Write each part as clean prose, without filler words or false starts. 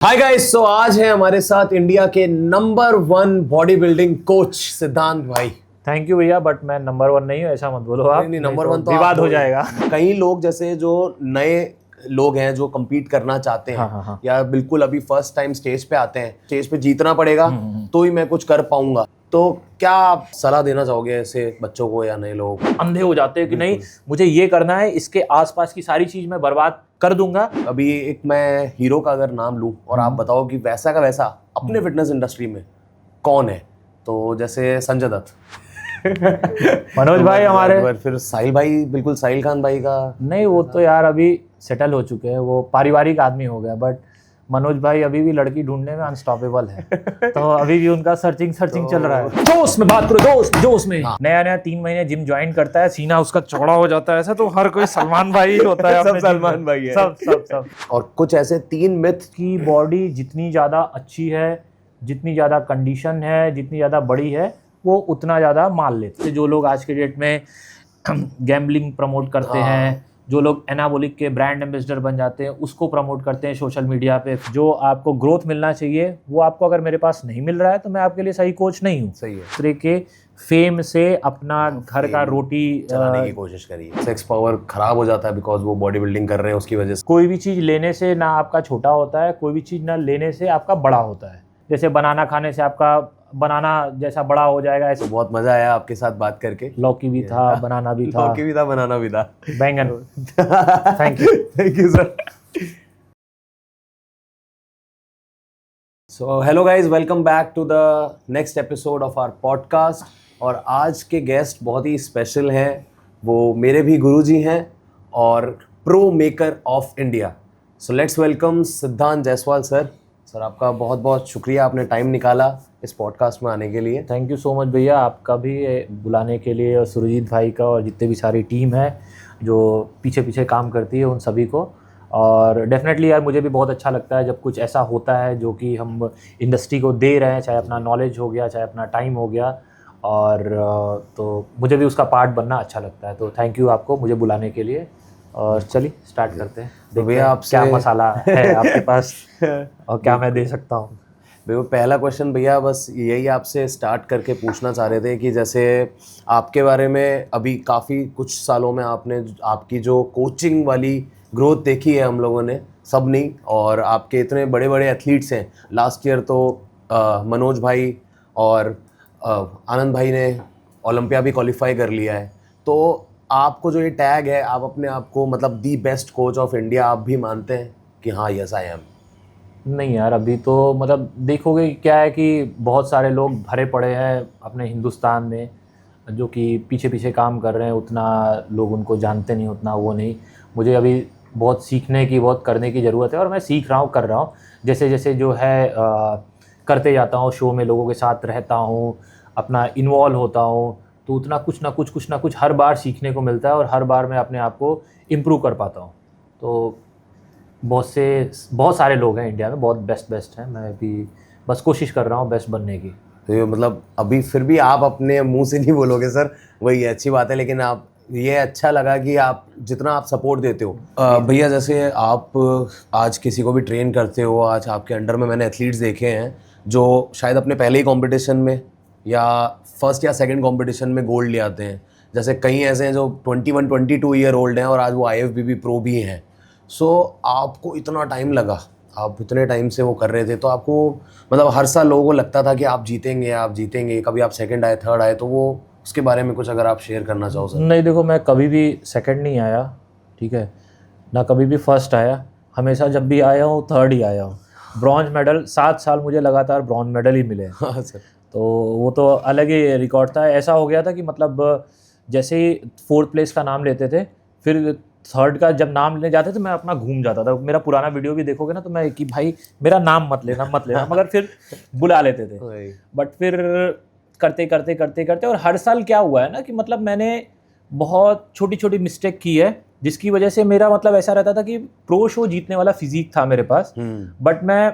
Hi guys, सो आज है हमारे साथ इंडिया के नंबर 1 बॉडी बिल्डिंग कोच सिद्धांत भाई। थैंक यू भैया, बट मैं नंबर 1 नहीं हूँ, ऐसा मत बोलो आप। नहीं, नंबर 1 तो विवाद आप हो जाएगा। कई लोग जैसे जो नए लोग हैं जो compete करना चाहते हैं हाँ। या बिल्कुल अभी फर्स्ट टाइम स्टेज पे आते हैं, स्टेज पे जीतना पड़ेगा तो ही मैं कुछ कर पाऊंगा। तो क्या आप सलाह देना चाहोगे ऐसे बच्चों को या नए लोगों को? अंधे हो जाते हैं कि नहीं मुझे ये करना है, इसके आसपास की सारी चीज मैं बर्बाद कर दूंगा। अभी एक मैं हीरो का अगर नाम लूं और आप बताओ कि वैसा का वैसा अपने फिटनेस इंडस्ट्री में कौन है, तो जैसे संजय दत्त, मनोज भाई हमारे, फिर साहिल भाई, बिल्कुल साहिल खान भाई का। नहीं वो तो यार अभी सेटल हो चुके हैं, वो पारिवारिक आदमी हो गया। बट मनोज भाई अभी भी लड़की ढूंढने में अनस्टॉपेबल है। तो अभी भी उनका सर्चिंग चल रहा है। जोश में बात करो, जोश में। नया 3 महीने जिम ज्वाइन करता है, सीना उसका चौड़ा हो जाता है ऐसा, तो हर कोई सलमान भाई ही होता है। सब सलमान भाई है। सब और कुछ ऐसे 3 मिथ की बॉडी जितनी ज़्यादा अच्छी है, जितनी ज़्यादा कंडीशन है, जितनी ज़्यादा बड़ी है, वो उतना ज़्यादा माल लेते हैं। जो लोग आज के डेट में गैम्बलिंग प्रमोट करते हैं, जो लोग एनाबॉलिक के ब्रांड एम्बेसडर बन जाते हैं, उसको प्रमोट करते हैं सोशल मीडिया पे। जो आपको ग्रोथ मिलना चाहिए वो आपको अगर मेरे पास नहीं मिल रहा है तो मैं आपके लिए सही कोच नहीं हूँ। सही है। दूसरे के फेम से अपना घर का रोटी चलाने की कोशिश करिए। सेक्स पावर खराब हो जाता है बिकॉज वो बॉडी बिल्डिंग कर रहे हैं, उसकी वजह से। कोई भी चीज़ लेने से ना आपका छोटा होता है, कोई भी चीज़ ना लेने से आपका बड़ा होता है। जैसे बनाना खाने से आपका बनाना जैसा बड़ा हो जाएगा, ऐसे। तो बहुत मजा आया आपके साथ बात करके। लौकी भी था, बनाना भी था, लौकी भी था, बनाना भी था, बैंगन। Thank you sir. So hello guys, welcome back to the next episode of our podcast. और आज के गेस्ट बहुत ही स्पेशल हैं, वो मेरे भी गुरुजी हैं और pro maker of India. So let's welcome सिद्धांत जायसवाल सर। सर आपका बहुत बहुत शुक्रिया, आपने टाइम निकाला इस पॉडकास्ट में आने के लिए। थैंक यू सो मच भैया, आपका भी बुलाने के लिए, और सुरजीत भाई का, और जितने भी सारी टीम है जो पीछे काम करती है, उन सभी को। और डेफिनेटली यार मुझे भी बहुत अच्छा लगता है जब कुछ ऐसा होता है जो कि हम इंडस्ट्री को दे रहे हैं, चाहे अपना नॉलेज हो गया, चाहे अपना टाइम हो गया, और तो मुझे भी उसका पार्ट बनना अच्छा लगता है। तो थैंक यू आपको मुझे बुलाने के लिए। और चलिए स्टार्ट करते हैं। तो भैया आपसे क्या मसाला है आपके पास और क्या मैं दे सकता हूँ। भैया पहला क्वेश्चन, भैया बस यही आपसे स्टार्ट करके पूछना चाह रहे थे कि जैसे आपके बारे में अभी काफ़ी कुछ सालों में आपने आपकी जो कोचिंग वाली ग्रोथ देखी है हम लोगों ने, सब नहीं, और आपके इतने बड़े बड़े एथलीट्स हैं। लास्ट ईयर तो मनोज भाई और आनंद भाई ने ओलंपिया भी क्वालिफाई कर लिया है। तो आपको जो ये टैग है, आप अपने आप को मतलब the best coach of India आप भी मानते हैं कि हाँ यस आई एम? नहीं यार, अभी तो मतलब देखोगे क्या है कि बहुत सारे लोग भरे पड़े हैं अपने हिंदुस्तान में, जो कि पीछे काम कर रहे हैं। उतना लोग उनको जानते नहीं, उतना वो नहीं। मुझे अभी बहुत सीखने की, बहुत करने की ज़रूरत है, और मैं सीख रहा हूँ, कर रहा हूँ। जैसे जैसे जो है करते जाता हूँ, शो में लोगों के साथ रहता हूँ, अपना इन्वॉल्व होता हूँ, तो उतना कुछ ना कुछ हर बार सीखने को मिलता है, और हर बार मैं अपने आप को इम्प्रूव कर पाता हूँ। तो बहुत सारे लोग हैं इंडिया में, बहुत बेस्ट हैं। मैं भी बस कोशिश कर रहा हूँ बेस्ट बनने की। तो ये मतलब अभी फिर भी आप अपने मुंह से नहीं बोलोगे सर, वही अच्छी बात है, लेकिन आप ये अच्छा लगा कि आप जितना आप सपोर्ट देते हो। भैया जैसे आप आज किसी को भी ट्रेन करते हो, आज आपके अंडर में मैंने एथलीट्स देखे हैं जो शायद अपने पहले ही कंपटीशन में या फर्स्ट या सेकंड कंपटीशन में गोल्ड ले आते हैं। जैसे कई ऐसे हैं जो 21-22 ईयर ओल्ड हैं और आज वो IFBB प्रो भी हैं। सो आपको इतना टाइम लगा, आप इतने टाइम से वो कर रहे थे, तो आपको मतलब हर साल लोगों को लगता था कि आप जीतेंगे, कभी आप सेकंड आए, थर्ड आए, तो वो उसके बारे में कुछ अगर आप शेयर करना चाहो सर। नहीं देखो, मैं कभी भी सेकंड नहीं आया, ठीक है ना, कभी भी फर्स्ट आया। हमेशा जब भी आया हूँ थर्ड ही आया हूँ। ब्रॉन्ज मेडल 7 साल मुझे लगातार ब्रॉन्ज मेडल ही मिले। हाँ सर। तो वो तो अलग ही रिकॉर्ड था। ऐसा हो गया था कि मतलब जैसे ही 4th प्लेस का नाम लेते थे, फिर थर्ड का जब नाम लेने जाते थे, मैं अपना घूम जाता था। मेरा पुराना वीडियो भी देखोगे ना, तो मैं कि भाई मेरा नाम मत लेना मगर फिर बुला लेते थे। बट फिर करते और हर साल क्या हुआ है ना कि मतलब मैंने बहुत छोटी मिस्टेक की है, जिसकी वजह से मेरा मतलब ऐसा रहता था कि प्रो शो जीतने वाला फिजिक था मेरे पास, बट मैं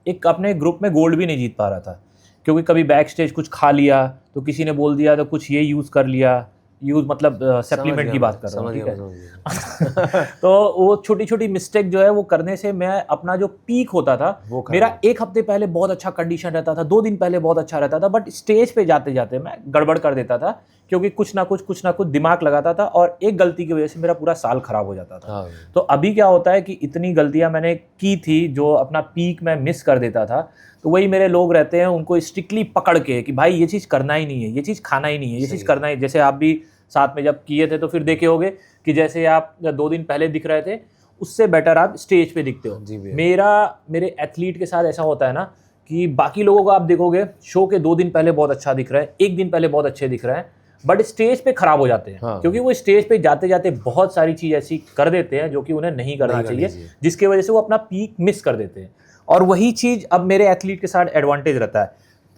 एक अपने ग्रुप में गोल्ड भी नहीं जीत पा रहा था, क्योंकि कभी बैक स्टेज कुछ खा लिया, तो किसी ने बोल दिया तो कुछ ये यूज़ कर लिया, यूज मतलब सप्लीमेंट की बात कर रहा हूँ, ठीक है। समझ गया। तो वो छोटी छोटी मिस्टेक जो है वो करने से मैं अपना जो पीक होता था वो खराब मेरा 1 हफ्ते पहले बहुत अच्छा कंडीशन रहता था, 2 दिन पहले बहुत अच्छा रहता था, बट स्टेज पे जाते जाते मैं गड़बड़ कर देता था क्योंकि कुछ ना कुछ दिमाग लगाता था और एक गलती की वजह से मेरा पूरा साल खराब हो जाता था। हाँ, तो अभी क्या होता है कि इतनी गलतियां मैंने की थी जो अपना पीक मैं मिस कर देता था, तो वही मेरे लोग रहते हैं उनको स्ट्रिक्टली पकड़ के कि भाई ये चीज़ करना ही नहीं है, ये चीज़ खाना ही नहीं है, ये चीज़ करना ही, जैसे आप भी साथ में जब किए थे तो फिर देखे होगे कि जैसे आप 2 दिन पहले दिख रहे थे उससे बेटर आप स्टेज पे दिखते हो। जी भैया। मेरे एथलीट के साथ ऐसा होता है ना कि बाकी लोगों को आप देखोगे शो के 2 दिन पहले बहुत अच्छा दिख रहा है, 1 दिन पहले बहुत अच्छे दिख रहे हैं, बट स्टेज पे खराब हो जाते हैं। हाँ। क्योंकि वो स्टेज पे जाते जाते बहुत सारी चीज़ ऐसी कर देते हैं जो कि उन्हें नहीं करना चाहिए, जिसकी वजह से वो अपना पीक मिस कर देते हैं। और वही चीज़ अब मेरे एथलीट के साथ एडवांटेज रहता है।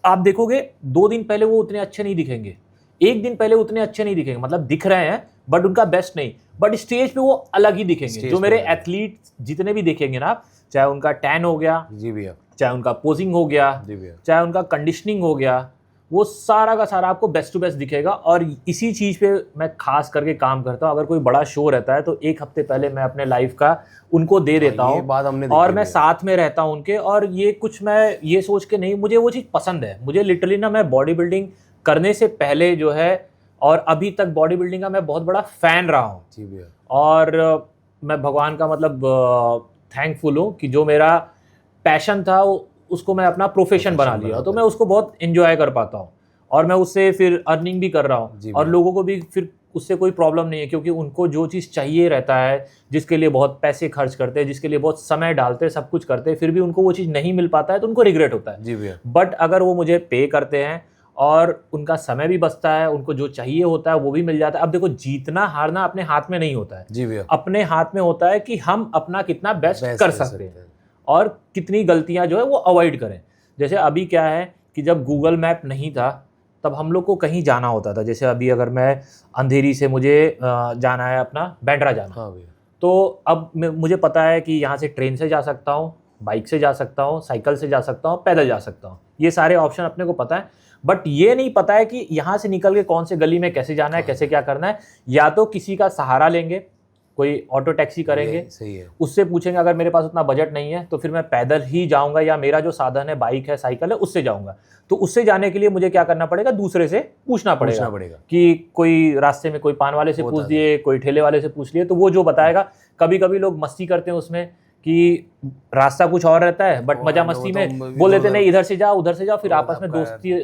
आप देखोगे 2 दिन पहले वो उतने अच्छे नहीं दिखेंगे, 1 दिन पहले उतने अच्छे नहीं दिखेंगे, मतलब दिख रहे हैं बट उनका बेस्ट नहीं, बट स्टेज पे वो अलग ही दिखेंगे। जो मेरे एथलीट जितने भी देखेंगे ना आप, चाहे उनका टैन हो गया, जी भैया, चाहे उनका पोजिंग हो गया, जी भैया, चाहे उनका कंडीशनिंग हो गया, वो सारा का सारा आपको बेस्ट टू बेस्ट दिखेगा। और इसी चीज़ पे मैं खास करके काम करता हूँ। अगर कोई बड़ा शो रहता है तो 1 हफ्ते पहले मैं अपने लाइफ का उनको दे देता ये हूँ बात हमने देखी और मैं भैया। साथ में रहता हूँ उनके। और ये कुछ मैं ये सोच के नहीं, मुझे वो चीज़ पसंद है। मुझे लिटरली ना, मैं बॉडी बिल्डिंग करने से पहले जो है और अभी तक बॉडी बिल्डिंग का मैं बहुत बड़ा फ़ैन रहा हूँ। जी भैया। और मैं भगवान का मतलब थैंकफुल हूँ कि जो मेरा पैशन था उसको मैं अपना प्रोफेशन बना लिया, तो मैं उसको बहुत एंजॉय कर पाता हूँ और मैं उससे फिर अर्निंग भी कर रहा हूँ और लोगों को भी फिर उससे कोई प्रॉब्लम नहीं है, क्योंकि उनको जो चीज़ चाहिए रहता है, जिसके लिए बहुत पैसे खर्च करते हैं, जिसके लिए बहुत समय डालते हैं, सब कुछ करते हैं, फिर भी उनको वो चीज़ नहीं मिल पाता है तो उनको रिग्रेट होता है। जी भैया। बट अगर वो मुझे पे करते हैं और उनका समय भी बचता है, उनको जो चाहिए होता है वो भी मिल जाता है। अब देखो, जीतना हारना अपने हाथ में नहीं होता है। जी भैया। अपने हाथ में होता है कि हम अपना कितना बेस्ट कर सकते हैं और कितनी गलतियां जो है वो अवॉइड करें। जैसे अभी क्या है कि जब गूगल मैप नहीं था तब हम लोग को कहीं जाना होता था। जैसे अभी अगर मैं अंधेरी से मुझे जाना है अपना बैंड्रा जाना, हाँ भैया। तो अब मुझे पता है कि यहाँ से ट्रेन से जा सकता हूँ, बाइक से जा सकता हूँ, साइकिल से जा सकता हूँ, पैदल जा सकता हूँ। ये सारे ऑप्शन अपने को पता है, बट ये नहीं पता है कि यहाँ से निकल के कौन से गली में कैसे जाना है, कैसे क्या करना है। या तो किसी का सहारा लेंगे, कोई ऑटो टैक्सी करेंगे, सही है। उससे पूछेंगे। अगर मेरे पास उतना बजट नहीं है तो फिर मैं पैदल ही जाऊंगा, या मेरा जो साधन है, बाइक है, साइकिल है, उससे जाऊंगा। तो उससे जाने के लिए मुझे क्या करना पड़ेगा, दूसरे से पूछना पड़ेगा कि कोई रास्ते में कोई पान वाले से पूछ लिए, कोई ठेले वाले से पूछ लिए, तो वो जो बताएगा। कभी कभी लोग मस्ती करते हैं उसमें कि रास्ता कुछ और रहता है, बट मजा मस्ती में बोल देते नहीं, इधर से जाओ, उधर से जाओ, फिर आपस में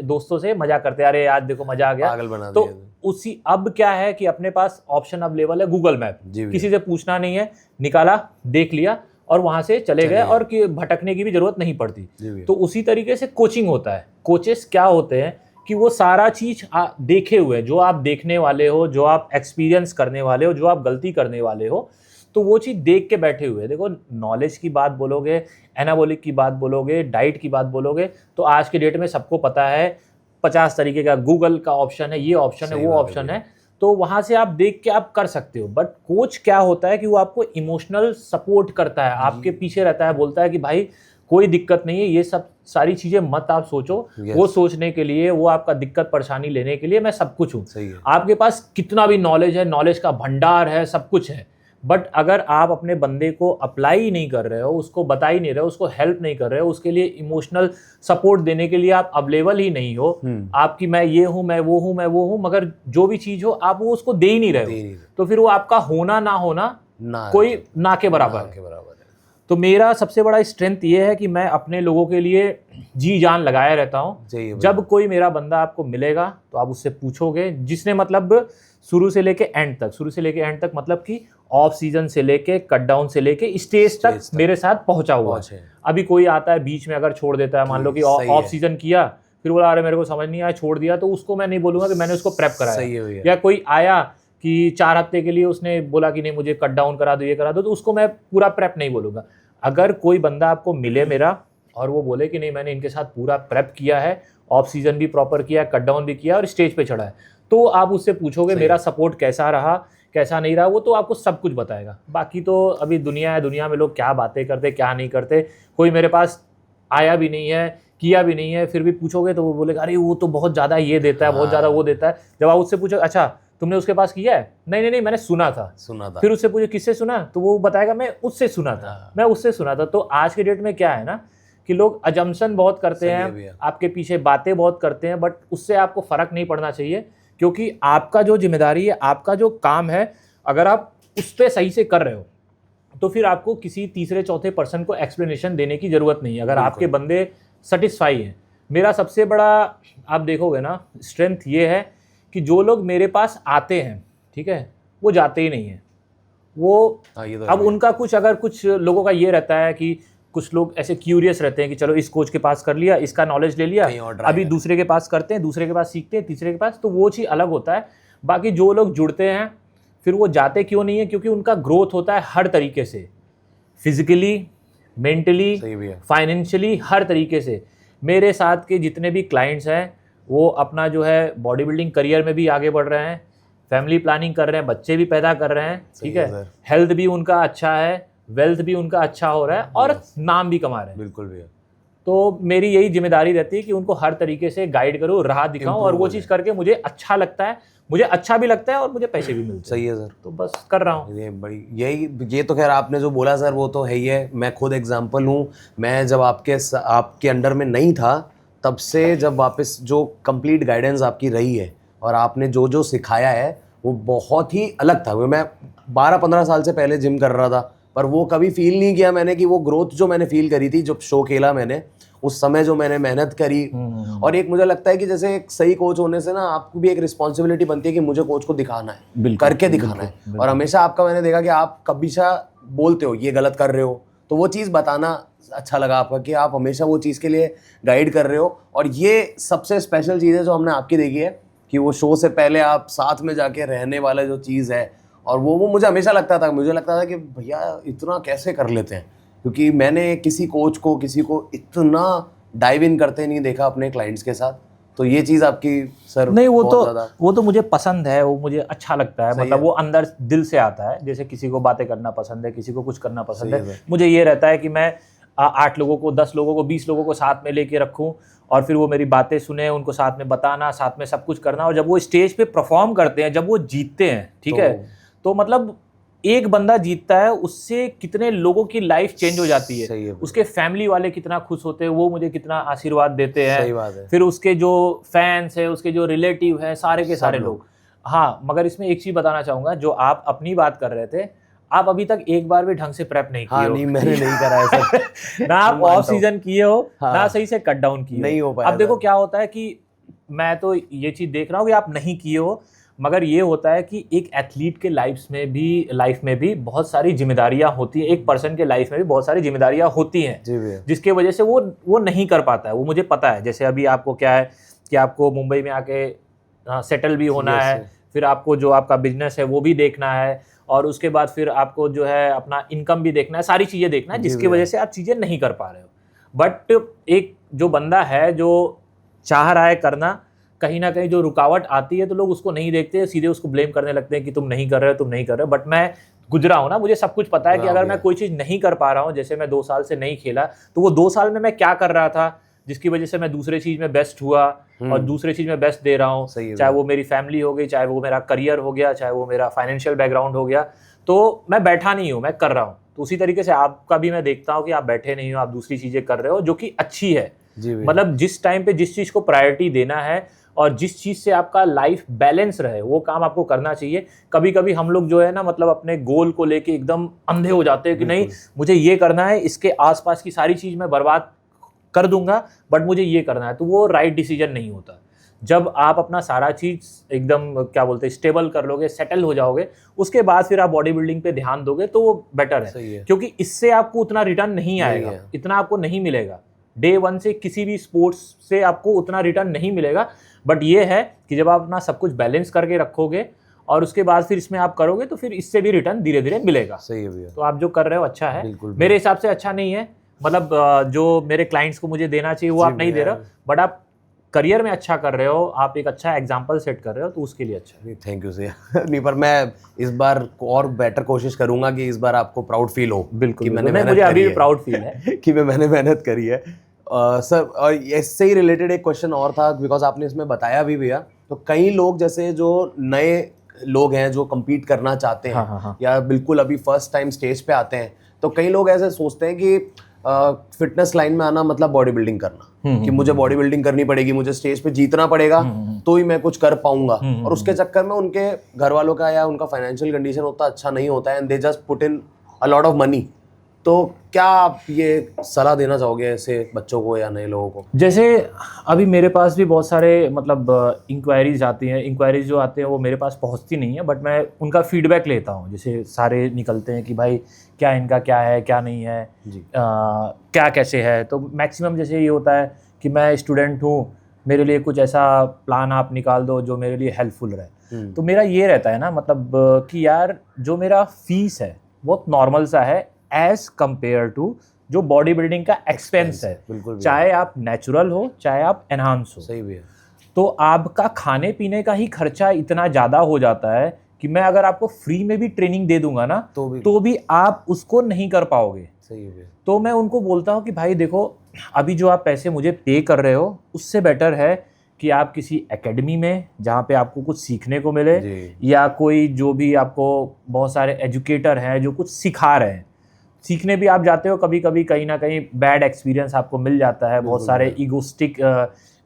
दोस्तों से मजा करते, अरे आज देखो मजा आ गया। तो उसी अब क्या है कि अपने पास ऑप्शन अवेलेबल है गूगल मैप, किसी से पूछना नहीं है, निकाला, देख लिया और वहां से चले गए, और भटकने की भी जरूरत नहीं पड़ती। तो उसी तरीके से कोचिंग होता है। कोचेस क्या होते हैं कि वो सारा चीज देखे हुए, जो आप देखने वाले हो, जो आप एक्सपीरियंस करने वाले हो, जो आप गलती करने वाले हो, तो वो चीज़ देख के बैठे हुए। देखो, नॉलेज की बात बोलोगे, एनाबॉलिक की बात बोलोगे, डाइट की बात बोलोगे, तो आज के डेट में सबको पता है 50 तरीके का गूगल का ऑप्शन है, ये ऑप्शन है, वो ऑप्शन है, तो वहाँ से आप देख के आप कर सकते हो। बट कोच क्या होता है कि वो आपको इमोशनल सपोर्ट करता है, आपके पीछे रहता है, बोलता है कि भाई कोई दिक्कत नहीं है, ये सब सारी चीज़ें मत आप सोचो। वो सोचने के लिए, वो आपका दिक्कत परेशानी लेने के लिए मैं सब कुछ हूँ। आपके पास कितना भी नॉलेज है, नॉलेज का भंडार है, सब कुछ है, बट अगर आप अपने बंदे को अप्लाई ही नहीं कर रहे हो, उसको बता ही नहीं रहे हो, उसको हेल्प नहीं कर रहे हो, उसके लिए इमोशनल सपोर्ट देने के लिए आप अवेलेबल ही नहीं हो, आपकी मैं ये हूँ, मैं वो हूँ, मैं वो हूँ, मगर जो भी चीज़ हो आप वो उसको दे ही नहीं रहे हो, तो फिर वो आपका होना ना होना कोई ना के बराबर है। तो मेरा सबसे बड़ा स्ट्रेंथ ये है कि मैं अपने लोगों के लिए जी जान लगाया रहता हूँ। जब कोई मेरा बंदा आपको मिलेगा तो आप उससे पूछोगे, जिसने मतलब शुरू से लेके एंड तक मतलब कि ऑफ सीजन से लेके कट डाउन से लेके स्टेज तक मेरे साथ पहुंचा हुआ है। अभी कोई आता है बीच में अगर छोड़ देता है, मान लो कि ऑफ सीजन किया, फिर बोला अरे मेरे को समझ नहीं आया, छोड़ दिया, तो उसको मैं नहीं बोलूंगा कि मैंने उसको प्रेप कराया। या कोई आया कि 4 हफ्ते के लिए उसने बोला कि नहीं मुझे कट डाउन करा दो, ये करा दो, तो उसको मैं पूरा प्रेप नहीं बोलूँगा। अगर कोई बंदा आपको मिले मेरा और वो बोले कि नहीं मैंने इनके साथ पूरा प्रेप किया है, ऑफ सीजन भी प्रॉपर किया है, कट डाउन भी किया और स्टेज पे चढ़ा है, तो आप उससे पूछोगे मेरा सपोर्ट कैसा रहा, कैसा नहीं रहा, वो तो आपको सब कुछ बताएगा। बाकी तो अभी दुनिया है, दुनिया में लोग क्या बातें करते, क्या नहीं करते, कोई मेरे पास आया भी नहीं है, किया भी नहीं है, फिर भी पूछोगे तो वो बोलेगा अरे वो तो बहुत ज़्यादा ये देता है, बहुत ज़्यादा वो देता है। जब आप उससे पूछो अच्छा तुमने उसके पास किया है? नहीं नहीं नहीं, मैंने सुना था। फिर उससे पूछे किससे सुना, तो वो बताएगा मैं उससे सुना था, मैं उससे सुना था। तो आज के डेट में क्या है ना कि लोग अजम्पशन बहुत करते हैं, आपके पीछे बातें बहुत करते हैं, बट उससे आपको फर्क नहीं पड़ना चाहिए, क्योंकि आपका जो जिम्मेदारी है, आपका जो काम है, अगर आप उस पर सही से कर रहे हो तो फिर आपको किसी तीसरे चौथे पर्सन को एक्सप्लेनेशन देने की ज़रूरत नहीं है। अगर आपके बंदे सेटिस्फाई हैं, मेरा सबसे बड़ा आप देखोगे ना स्ट्रेंथ ये है कि जो लोग मेरे पास आते हैं, ठीक है, वो जाते ही नहीं हैं। वो अब उनका कुछ, अगर कुछ लोगों का ये रहता है कि कुछ लोग ऐसे क्यूरियस रहते हैं कि चलो इस कोच के पास कर लिया, इसका नॉलेज ले लिया, अभी दूसरे के पास करते हैं, दूसरे के पास सीखते हैं, तीसरे के पास, तो वो चीज़ अलग होता है। बाकी जो लोग जुड़ते हैं फिर वो जाते क्यों नहीं है? क्योंकि उनका ग्रोथ होता है हर तरीके से, फिजिकली, मेंटली, फाइनेंशियली, हर तरीके से। मेरे साथ के जितने भी क्लाइंट्स हैं वो अपना जो है बॉडी बिल्डिंग करियर में भी आगे बढ़ रहे हैं, फैमिली प्लानिंग कर रहे हैं, बच्चे भी पैदा कर रहे हैं, ठीक है, हेल्थ भी उनका अच्छा है, वेल्थ भी उनका अच्छा हो रहा है और नाम भी कमा रहे हैं। बिल्कुल भैया। तो मेरी यही जिम्मेदारी रहती है कि उनको हर तरीके से गाइड करूँ, राह दिखाऊं, और वो चीज़ करके मुझे अच्छा लगता है, मुझे अच्छा भी लगता है और मुझे पैसे भी मिलते हैं। सही है सर। तो बस कर रहा हूँ। ये तो खैर आपने जो बोला सर वो तो है ही है। मैं खुद एग्जांपल हूँ। मैं जब आपके अंडर में नहीं था, तब से जब वापस जो कंप्लीट गाइडेंस आपकी रही है और आपने जो जो सिखाया है वो बहुत ही अलग था। मैं 12-15 साल से पहले जिम कर रहा था, पर वो कभी फील नहीं किया मैंने कि वो ग्रोथ जो मैंने फील करी थी, जब शो खेला मैंने, उस समय जो मैंने मेहनत करी। और एक मुझे लगता है कि जैसे एक सही कोच होने से ना आपको भी एक रिस्पॉन्सिबिलिटी बनती है कि मुझे कोच को दिखाना है, करके दिखाना है। और हमेशा आपका मैंने देखा कि आप कभी बोलते हो ये गलत कर रहे हो, तो वो चीज़ बताना अच्छा लगा आपका कि आप हमेशा वो चीज़ के लिए गाइड कर रहे हो। और ये सबसे स्पेशल चीज़ है जो हमने आपकी देखी है कि वो शो से पहले आप साथ में जाके रहने वाला जो चीज़ है, और वो मुझे हमेशा लगता था कि भैया इतना कैसे कर लेते हैं, क्योंकि मैंने किसी कोच को, किसी को इतना डाइव इन करते नहीं देखा अपने क्लाइंट्स के साथ। तो ये चीज़ आपकी सर नहीं, वो तो मुझे पसंद है, वो मुझे अच्छा लगता है, मतलब वो अंदर दिल से आता है। जैसे किसी को बातें करना पसंद है, किसी को कुछ करना पसंद है, मुझे ये रहता है कि मैं 8 लोगों को, 10 लोगों को, 20 लोगों को साथ में लेके रखूं और फिर वो मेरी बातें सुने, उनको साथ में बताना, साथ में सब कुछ करना। और जब वो स्टेज पे परफॉर्म करते हैं, जब वो जीतते हैं, ठीक है, तो मतलब एक बंदा जीतता है, उससे कितने लोगों की लाइफ चेंज हो जाती है, उसके फैमिली वाले कितना खुश होते हैं, वो मुझे कितना आशीर्वाद देते हैं। सही बात है। फिर उसके जो फैंस है, उसके जो रिलेटिव है, सारे के सारे लोग। हाँ, मगर इसमें एक चीज बताना चाहूंगा, जो आप अपनी बात कर रहे थे, आप अभी तक एक बार भी ढंग से प्रेप नहीं किए हो। नहीं, मैंने नहीं करा है सर। ना आप ऑफ सीजन किए हो, ना सही से कट डाउन किए नहीं हो पाया। अब देखो क्या होता है कि मैं तो ये चीज देख रहा हूँ कि आप नहीं किए हो, मगर ये होता है कि एक एथलीट के लाइफ में भी बहुत सारी जिम्मेदारियां होती हैं, एक पर्सन के लाइफ में भी बहुत सारी जिम्मेदारियां होती हैं, जिसके वजह से वो नहीं कर पाता है। वो मुझे पता है। जैसे अभी आपको क्या है कि आपको मुंबई में आके सेटल भी होना है, फिर आपको जो आपका बिजनेस है वो भी देखना है, और उसके बाद फिर आपको जो है अपना इनकम भी देखना है, सारी चीज़ें देखना है, जिसकी वजह से आप चीज़ें नहीं कर पा रहे हो। बट एक जो बंदा है जो चाह रहा है करना, कहीं ना कहीं जो रुकावट आती है तो लोग उसको नहीं देखते, सीधे उसको ब्लेम करने लगते हैं कि तुम नहीं कर रहे हो, तुम नहीं कर रहे हो। बट मैं गुजरा हूँ ना, मुझे सब कुछ पता है कि अगर मैं कोई चीज़ नहीं कर पा रहा हूँ, जैसे मैं 2 साल से नहीं खेला, तो वो 2 साल में मैं क्या कर रहा था, जिसकी वजह से मैं दूसरे चीज़ में बेस्ट हुआ और दूसरे चीज़ में बेस्ट दे रहा हूँ, चाहे वो मेरी फैमिली हो गई, चाहे वो मेरा करियर हो गया, चाहे वो मेरा फाइनेंशियल बैकग्राउंड हो गया। तो मैं बैठा नहीं हूँ, मैं कर रहा हूँ। तो उसी तरीके से आपका भी मैं देखता हूँ कि आप बैठे नहीं हो, आप दूसरी चीज़ें कर रहे हो, जो कि अच्छी है। मतलब जिस टाइम पे जिस चीज़ को प्रायोरिटी देना है और जिस चीज़ से आपका लाइफ बैलेंस रहे, वो काम आपको करना चाहिए। कभी कभी हम लोग जो है ना, मतलब अपने गोल को लेके एकदम अंधे हो जाते हैं कि नहीं मुझे ये करना है, इसके आसपास की सारी चीज़ मैं बर्बाद कर दूंगा, बट मुझे ये करना है। तो वो राइट डिसीजन नहीं होता। जब आप अपना सारा चीज़ एकदम क्या बोलते हैं स्टेबल कर लोगे, सेटल हो जाओगे, उसके बाद फिर आप बॉडी बिल्डिंग पे ध्यान दोगे, तो वो बेटर है। क्योंकि इससे आपको उतना रिटर्न नहीं आएगा, इतना आपको नहीं मिलेगा। डे 1 से किसी भी स्पोर्ट्स से आपको उतना रिटर्न नहीं मिलेगा। बट ये है कि जब आप अपना सब कुछ बैलेंस करके रखोगे और उसके बाद फिर इसमें आप करोगे, तो फिर इससे भी रिटर्न धीरे धीरे मिलेगा। सही है भैया। तो आप जो कर रहे हो अच्छा है, मेरे हिसाब से अच्छा नहीं है। मतलब जो मेरे क्लाइंट्स को मुझे देना चाहिए वो आप नहीं दे रहे हो, बट आप करियर में अच्छा कर रहे हो, आप एक अच्छा एग्जाम्पल सेट कर रहे हो, तो उसके लिए अच्छा है। Thank you sir. नहीं, पर मैं इस बार और बेटर कोशिश करूंगा कि इस बार आपको प्राउड फील हो। बिल्कुल, मुझे अभी भी प्राउड फील है कि मैंने मेहनत करी है। सर, और इससे ही रिलेटेड एक क्वेश्चन और था, बिकॉज आपने इसमें बताया भी भैया, तो कई लोग जैसे जो नए लोग हैं जो compete करना चाहते हैं, हाँ, हाँ, हाँ। या बिल्कुल अभी फर्स्ट टाइम स्टेज पे आते हैं, तो कई लोग ऐसे सोचते हैं कि फिटनेस लाइन में आना मतलब बॉडी बिल्डिंग करना, कि मुझे बॉडी बिल्डिंग करनी पड़ेगी, मुझे स्टेज पे जीतना पड़ेगा तो ही मैं कुछ कर पाऊंगा, और उसके चक्कर में उनके घर वालों का या उनका फाइनेंशियल कंडीशन उतना अच्छा नहीं होता है, and they just put in a lot of money. तो क्या आप ये सलाह देना चाहोगे ऐसे बच्चों को या नए लोगों को? जैसे अभी मेरे पास भी बहुत सारे मतलब इंक्वायरीज आती हैं, इंक्वायरीज जो आते हैं वो मेरे पास पहुंचती नहीं है, बट मैं उनका फीडबैक लेता हूं। जैसे सारे निकलते हैं कि भाई क्या इनका क्या है, क्या नहीं है, क्या कैसे है। तो मैक्सिमम जैसे ये होता है कि मैं स्टूडेंट हूँ, मेरे लिए कुछ ऐसा प्लान आप निकाल दो जो मेरे लिए हेल्पफुल रहे। तो मेरा ये रहता है ना, मतलब कि यार जो मेरा फीस है बहुत नॉर्मल सा है एज कंपेयर टू जो बॉडी बिल्डिंग का एक्सपेंस है। बिल्कुल, चाहे आप नेचुरल हो चाहे आप एनहांस हो, सही भी है। तो आपका खाने पीने का ही खर्चा इतना ज़्यादा हो जाता है कि मैं अगर आपको फ्री में भी ट्रेनिंग दे दूंगा ना तो भी आप उसको नहीं कर पाओगे। सही है। तो मैं उनको बोलता हूँ कि भाई देखो, अभी जो आप पैसे मुझे पे कर रहे हो उससे बेटर है कि आप किसी एकेडमी में जहाँ पे आपको कुछ सीखने को मिले, या कोई जो भी आपको बहुत सारे एजुकेटर हैं जो कुछ सिखा रहे हैं। सीखने भी आप जाते हो, कभी कभी कहीं ना कहीं बैड एक्सपीरियंस आपको मिल जाता है। बहुत सारे ईगोस्टिक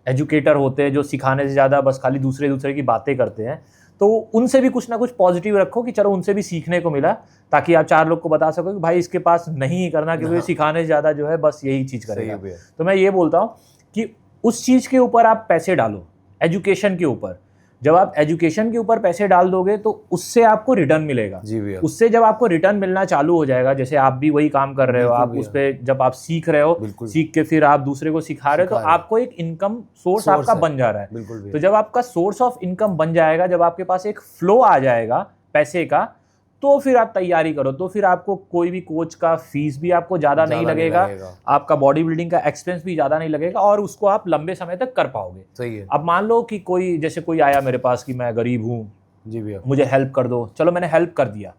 एजुकेटर होते हैं जो सिखाने से ज़्यादा बस खाली दूसरे की बातें करते हैं। तो उनसे भी कुछ ना कुछ पॉजिटिव रखो कि चलो उनसे भी सीखने को मिला, ताकि आप 4 लोग को बता सको कि भाई इसके पास नहीं करना, क्योंकि सिखाने से ज़्यादा जो है बस यही चीज़ करेगा। तो मैं ये बोलता हूँ कि उस चीज़ के ऊपर आप पैसे डालो, एजुकेशन के ऊपर। जब आप एजुकेशन के ऊपर पैसे डाल दोगे तो उससे आपको रिटर्न मिलेगा। उससे जब आपको रिटर्न मिलना चालू हो जाएगा, जैसे आप भी वही काम कर रहे हो, आप उस पे जब आप सीख रहे हो, सीख के फिर आप दूसरे को सिखा रहे हो, तो आपको एक इनकम सोर्स आपका बन जा रहा है। तो जब आपका सोर्स ऑफ इनकम बन जाएगा, जब आपके पास एक फ्लो आ जाएगा पैसे का, तो फिर आप तैयारी करो। तो फिर आपको कोई भी कोच का फीस भी आपको ज़्यादा नहीं लगेगा, आपका बॉडी बिल्डिंग का एक्सपेंस भी ज़्यादा नहीं लगेगा, और उसको आप लंबे समय तक कर पाओगे। सही है। अब मान लो कि कोई जैसे कोई आया मेरे पास कि मैं गरीब हूँ, जी भैया, मुझे हेल्प कर दो। चलो मैंने हेल्प कर दिया,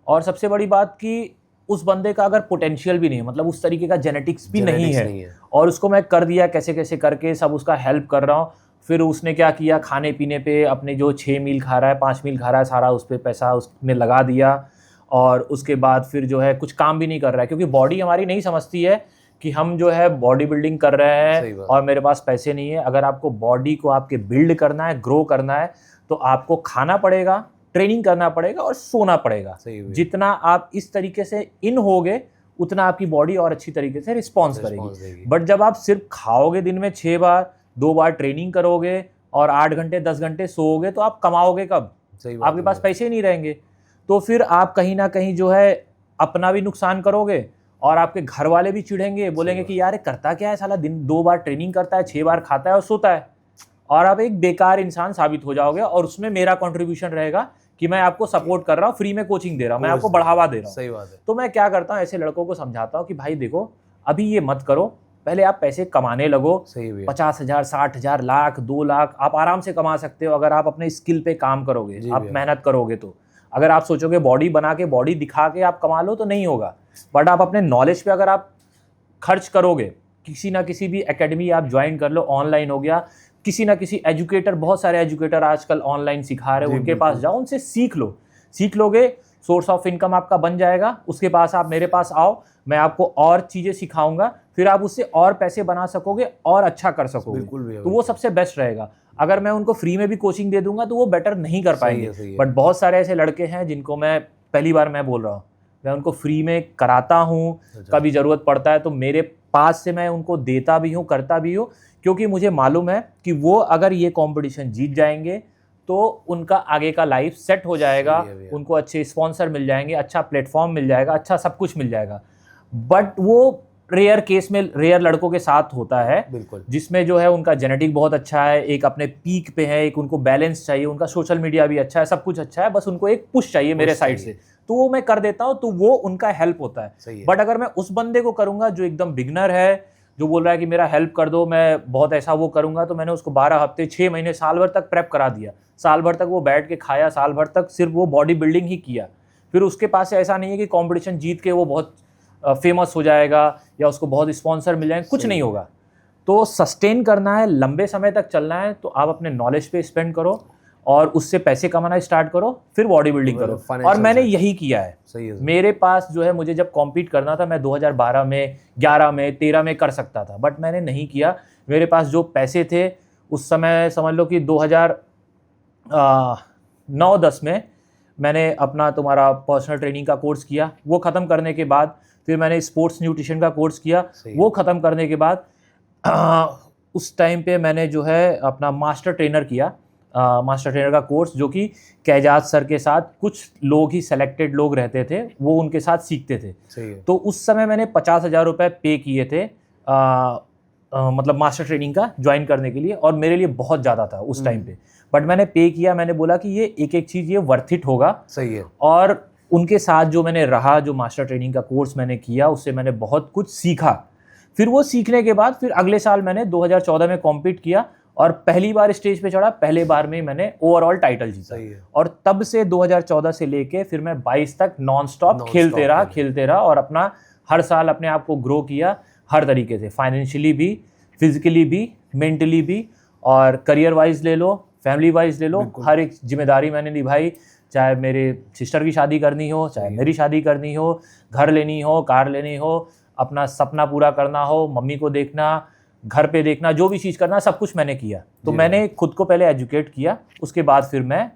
और सबसे बड़ी बात कि उस बंदे का अगर पोटेंशियल भी नहीं है, मतलब उस तरीके का जेनेटिक्स भी नहीं है, और उसको मैं कर दिया कैसे कैसे करके, सब उसका हेल्प कर रहा हूँ। फिर उसने क्या किया, खाने पीने पे अपने जो 6 मील खा रहा है, 5 मील खा रहा है, सारा उस पर पैसा उसने लगा दिया, और उसके बाद फिर जो है कुछ काम भी नहीं कर रहा है, क्योंकि बॉडी हमारी नहीं समझती है कि हम जो है बॉडी बिल्डिंग कर रहे हैं और मेरे पास पैसे नहीं है। अगर आपको बॉडी को आपके बिल्ड करना है, ग्रो करना है, तो आपको खाना पड़ेगा, ट्रेनिंग करना पड़ेगा और सोना पड़ेगा। जितना आप इस तरीके से इन होगे उतना आपकी बॉडी और अच्छी तरीके से रिस्पॉन्स करेगी। बट जब आप सिर्फ खाओगे, दिन में 6 बार 2 बार ट्रेनिंग करोगे और 8 घंटे 10 घंटे सोओगे, तो आप कमाओगे कब? आपके पास पैसे ही नहीं रहेंगे। तो फिर आप कहीं ना कहीं जो है अपना भी नुकसान करोगे, और आपके घर वाले भी चिढ़ेंगे, बोलेंगे कि यार करता क्या है साला, दिन 2 बार ट्रेनिंग करता है, 6 बार खाता है और सोता है, और आप एक बेकार इंसान साबित हो जाओगे। और उसमें मेरा कंट्रीब्यूशन रहेगा कि मैं आपको सपोर्ट कर रहा हूँ, फ्री में कोचिंग दे रहा हूँ, मैं आपको बढ़ावा दे रहा हूँ। सही बात है। तो मैं क्या करता हूँ, ऐसे लड़कों को समझाता हूँ कि भाई देखो, अभी ये मत करो, पहले आप पैसे कमाने लगो। 50,000, 60,000, लाख, 2 लाख आप आराम से कमा सकते हो अगर आप अपने स्किल पे काम करोगे, आप मेहनत करोगे। तो अगर आप सोचोगे बॉडी बना के, बॉडी दिखा के आप कमा लो, तो नहीं होगा। बट आप अपने नॉलेज पे अगर आप खर्च करोगे, किसी ना किसी भी एकेडमी आप ज्वाइन कर लो, ऑनलाइन हो गया, किसी ना किसी एजुकेटर, बहुत सारे एजुकेटर आजकल ऑनलाइन सिखा रहे हैं, उनके पास जाओ, उनसे सीख लो। सीख लोगे, सोर्स ऑफ इनकम आपका बन जाएगा। उसके पास आप मेरे पास आओ, मैं आपको और चीज़ें सिखाऊंगा, फिर आप उससे और पैसे बना सकोगे और अच्छा कर सकोगे। तो वो सबसे बेस्ट रहेगा। अगर मैं उनको फ्री में भी कोचिंग दे दूंगा तो वो बेटर नहीं कर पाएंगे। बट बहुत सारे ऐसे लड़के हैं जिनको मैं पहली बार मैं बोल रहा हूँ, मैं उनको फ्री में कराता हूँ, कभी ज़रूरत पड़ता है तो मेरे पास से मैं उनको देता भी हूँ, करता भी हूँ, क्योंकि मुझे मालूम है कि वो अगर ये कंपटीशन जीत जाएंगे तो उनका आगे का लाइफ सेट हो जाएगा, उनको अच्छे स्पॉन्सर मिल जाएंगे, अच्छा प्लेटफॉर्म मिल जाएगा, अच्छा सब कुछ मिल जाएगा। बट वो रेयर केस में, रेयर लड़कों के साथ होता है, जिसमें जो है उनका जेनेटिक बहुत अच्छा है, एक अपने पीक पे है, एक उनको बैलेंस चाहिए, उनका सोशल मीडिया भी अच्छा है, सब कुछ अच्छा है, बस उनको एक पुश चाहिए मेरे साइड से, तो वो मैं कर देता हूँ, तो वो उनका हेल्प होता है। बट अगर मैं उस बंदे को करूँगा जो एकदम बिगनर है, जो बोल रहा है कि मेरा हेल्प कर दो, मैं बहुत ऐसा वो करूँगा, तो मैंने उसको 12 हफ्ते, 6 महीने, साल भर तक प्रेप करा दिया। साल भर तक वो बैठ के खाया, साल भर तक सिर्फ वो बॉडी बिल्डिंग ही किया। फिर उसके पास ऐसा नहीं है कि कंपटीशन जीत के वो बहुत फेमस हो जाएगा या उसको बहुत स्पॉन्सर मिल जाएंगे, कुछ नहीं होगा। तो सस्टेन करना है, लंबे समय तक चलना है, तो आप अपने नॉलेज पे स्पेंड करो और उससे पैसे कमाना स्टार्ट करो, फिर बॉडी बिल्डिंग करो। और मैंने यही किया है। सही है। मेरे पास जो है, मुझे जब कॉम्पीट करना था, मैं 2012 में, 11 में, 13 में कर सकता था, बट मैंने नहीं किया। मेरे पास जो पैसे थे उस समय, समझ लो कि 2009-10 में मैंने अपना तुम्हारा पर्सनल ट्रेनिंग का कोर्स किया। वो ख़त्म करने के बाद फिर मैंने स्पोर्ट्स न्यूट्रिशन का कोर्स किया। वो ख़त्म करने के बाद उस टाइम पे मैंने जो है अपना मास्टर ट्रेनर किया, मास्टर ट्रेनर का कोर्स, जो कि कैजाज सर के साथ कुछ लोग ही, सेलेक्टेड लोग रहते थे, वो उनके साथ सीखते थे। सही है। तो उस समय मैंने 50,000 रुपये पे किए थे, मतलब मास्टर ट्रेनिंग का ज्वाइन करने के लिए, और मेरे लिए बहुत ज़्यादा था उस टाइम पे, बट मैंने पे किया। मैंने बोला कि ये एक एक चीज़ ये वर्थ इट होगा। सही है। और उनके साथ जो मैंने रहा, जो मास्टर ट्रेनिंग का कोर्स मैंने किया, उससे मैंने बहुत कुछ सीखा। फिर वो सीखने के बाद फिर अगले साल मैंने 2014 में कॉम्पीट किया और पहली बार स्टेज पे चढ़ा। पहले बार में मैंने ओवरऑल टाइटल जीता। और तब से 2014 से लेके फिर मैं 22 तक नॉन स्टॉप खेलते रहा और अपना हर साल अपने आप को ग्रो किया, हर तरीके से, फाइनेंशियली भी, फिजिकली भी, मेंटली भी, और करियर वाइज ले लो, फैमिली वाइज ले लो, हर एक जिम्मेदारी मैंने निभाई। चाहे मेरे सिस्टर की शादी करनी हो, चाहे मेरी शादी करनी हो, घर लेनी हो, कार लेनी हो, अपना सपना पूरा करना हो, मम्मी को देखना, घर पे देखना, जो भी चीज़ करना, सब कुछ मैंने किया। तो मैंने खुद को पहले एजुकेट किया, उसके बाद फिर मैं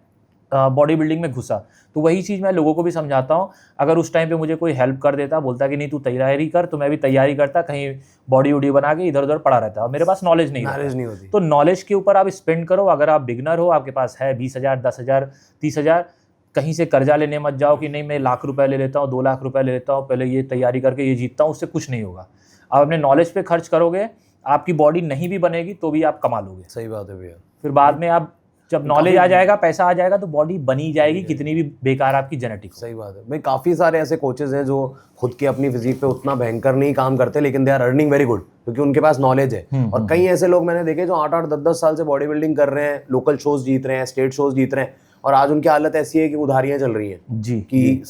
बॉडी बिल्डिंग में घुसा। तो वही चीज़ मैं लोगों को भी समझाता हूँ। अगर उस टाइम पे मुझे कोई हेल्प कर देता, बोलता कि नहीं तू तैयारी कर, तो मैं भी तैयारी करता, कहीं बॉडी वॉडी बना के इधर उधर पड़ा रहता। और मेरे पास नॉलेज नहीं होती। तो नॉलेज के ऊपर आप स्पेंड करो। अगर आप बिगनर हो, आपके पास है 20,000, 10,000, 30,000, कहीं से कर्जा लेने मत जाओ कि नहीं मैं लाख रुपए ले लेता हूँ, 2 लाख रुपए ले लेता हूँ, पहले ये तैयारी करके ये जीतता हूँ, उससे कुछ नहीं होगा। आप अपने नॉलेज पे खर्च करोगे, आपकी बॉडी नहीं भी बनेगी तो भी आप कमा लोगे। सही बात है भैया। फिर बाद में आप जब नॉलेज आ जाएगा, पैसा आ जाएगा, तो बॉडी बनी जाएगी, कितनी भी बेकार आपकी जेनेटिक। सही बात है भाई। काफ़ी सारे ऐसे कोचेज हैं जो खुद की अपनी फिजिक पे उतना भयंकर नहीं काम करते, लेकिन they are earning very good, क्योंकि उनके पास नॉलेज है। और कई ऐसे लोग मैंने देखे जो 8-8, 10-10 साल से बॉडी बिल्डिंग कर रहे हैं, लोकल शोज जीत रहे हैं, स्टेट शोज जीत रहे हैं, और आज उनकी हालत ऐसी है कि उधारियां चल रही हैं जी, कि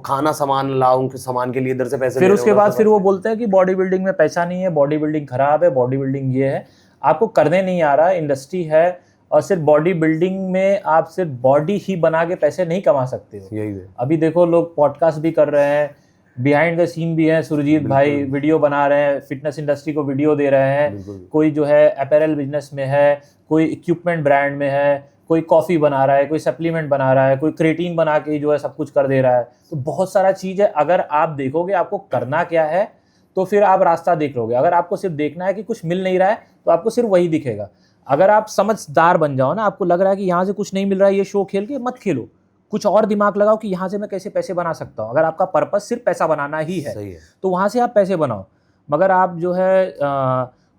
खाना सामान लाओ, उनके सामान के लिए इधर से पैसे। फिर उसके बाद फिर वो बोलते हैं कि बॉडी बिल्डिंग में पैसा नहीं है, बॉडी बिल्डिंग खराब है, बॉडी बिल्डिंग ये है। आपको करने नहीं आ रहा, इंडस्ट्री है, और सिर्फ बॉडी बिल्डिंग में आप सिर्फ बॉडी ही बना के पैसे नहीं कमा सकते हो। यही है। अभी देखो लोग पॉडकास्ट भी कर रहे हैं, बिहाइंड द सीन भी है, सुरजीत भाई वीडियो बना रहे हैं, फिटनेस इंडस्ट्री को वीडियो दे रहे हैं, कोई जो है अपैरल बिजनेस में है, कोई इक्विपमेंट ब्रांड में है, कोई कॉफ़ी बना रहा है, कोई सप्लीमेंट बना रहा है, कोई क्रिएटिन बना के जो है सब कुछ कर दे रहा है। तो बहुत सारा चीज़ है। अगर आप देखोगे आपको करना क्या है, तो फिर आप रास्ता देख लोगे। अगर आपको सिर्फ देखना है कि कुछ मिल नहीं रहा है, तो आपको सिर्फ वही दिखेगा। अगर आप समझदार बन जाओ ना, आपको लग रहा है कि यहाँ से कुछ नहीं मिल रहा है, ये शो खेल के मत खेलो, कुछ और दिमाग लगाओ कि यहाँ से मैं कैसे पैसे बना सकता हूँ। अगर आपका पर्पस सिर्फ पैसा बनाना ही है, तो वहाँ से आप पैसे बनाओ। मगर आप जो है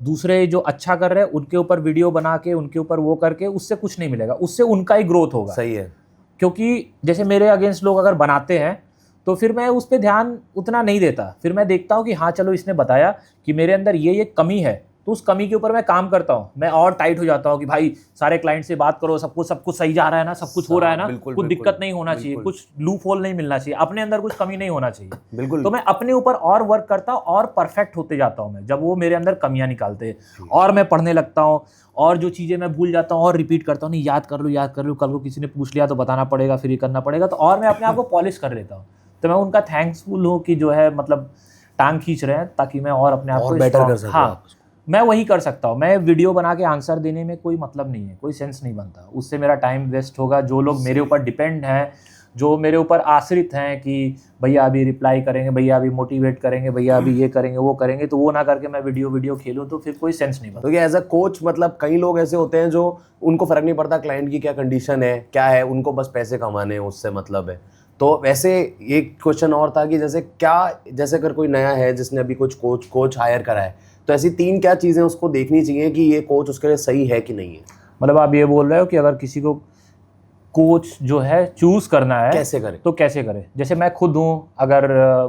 दूसरे जो अच्छा कर रहे हैं उनके ऊपर वीडियो बना के, उनके ऊपर वो करके, उससे कुछ नहीं मिलेगा, उससे उनका ही ग्रोथ होगा। सही है। क्योंकि जैसे मेरे अगेंस्ट लोग अगर बनाते हैं, तो फिर मैं उस पर ध्यान उतना नहीं देता। फिर मैं देखता हूँ कि हाँ चलो इसने बताया कि मेरे अंदर ये कमी है, तो उस कमी के ऊपर मैं काम करता हूँ। मैं और टाइट हो जाता हूँ कि भाई सारे क्लाइंट से बात करो, सब कुछ सही जा रहा है ना, सब कुछ हो रहा है ना, कुछ दिक्कत नहीं होना चाहिए, कुछ लूप होल नहीं मिलना चाहिए, अपने अंदर कुछ कमी नहीं होना चाहिए। बिल्कुल। तो मैं अपने ऊपर और वर्क करता हूँ और परफेक्ट होते जाता हूँ मैं, जब वो मेरे अंदर कमियां निकालते हैं। और मैं पढ़ने लगता हूँ, और जो चीज़ें मैं भूल जाता हूँ और रिपीट करता हूँ, नहीं याद कर लूँ, कल को किसी ने पूछ लिया तो बताना पड़ेगा, फिर ये करना पड़ेगा, तो और मैं अपने आप को पॉलिश कर लेता हूँ। तो मैं उनका थैंक्सफुल हूँ कि जो है मतलब टांग खींच रहे हैं, ताकि मैं और अपने आप को बेटर कर सकूं। हाँ, मैं वही कर सकता हूँ। मैं वीडियो बना के आंसर देने में कोई मतलब नहीं है, कोई सेंस नहीं बनता, उससे मेरा टाइम वेस्ट होगा। जो लोग मेरे ऊपर डिपेंड हैं, जो मेरे ऊपर आश्रित हैं कि भैया अभी रिप्लाई करेंगे, भैया अभी मोटिवेट करेंगे, भैया अभी ये करेंगे वो करेंगे, तो वो ना करके मैं वीडियो खेलूँ, तो फिर कोई सेंस नहीं बनता। तो ये एज अ कोच, मतलब कई लोग ऐसे होते हैं जो उनको फ़र्क नहीं पड़ता क्लाइंट की क्या कंडीशन है, क्या है, उनको बस पैसे कमाने हैं, उससे मतलब है। तो वैसे एक क्वेश्चन और था कि जैसे अगर कोई नया है जिसने अभी कुछ कोच हायर करा है, तो ऐसी 3 क्या चीज़ें उसको देखनी चाहिए कि ये कोच उसके लिए सही है कि नहीं है? मतलब आप ये बोल रहे हो कि अगर किसी को कोच जो है चूज़ करना है, कैसे करे, तो कैसे करे? जैसे मैं खुद हूँ, अगर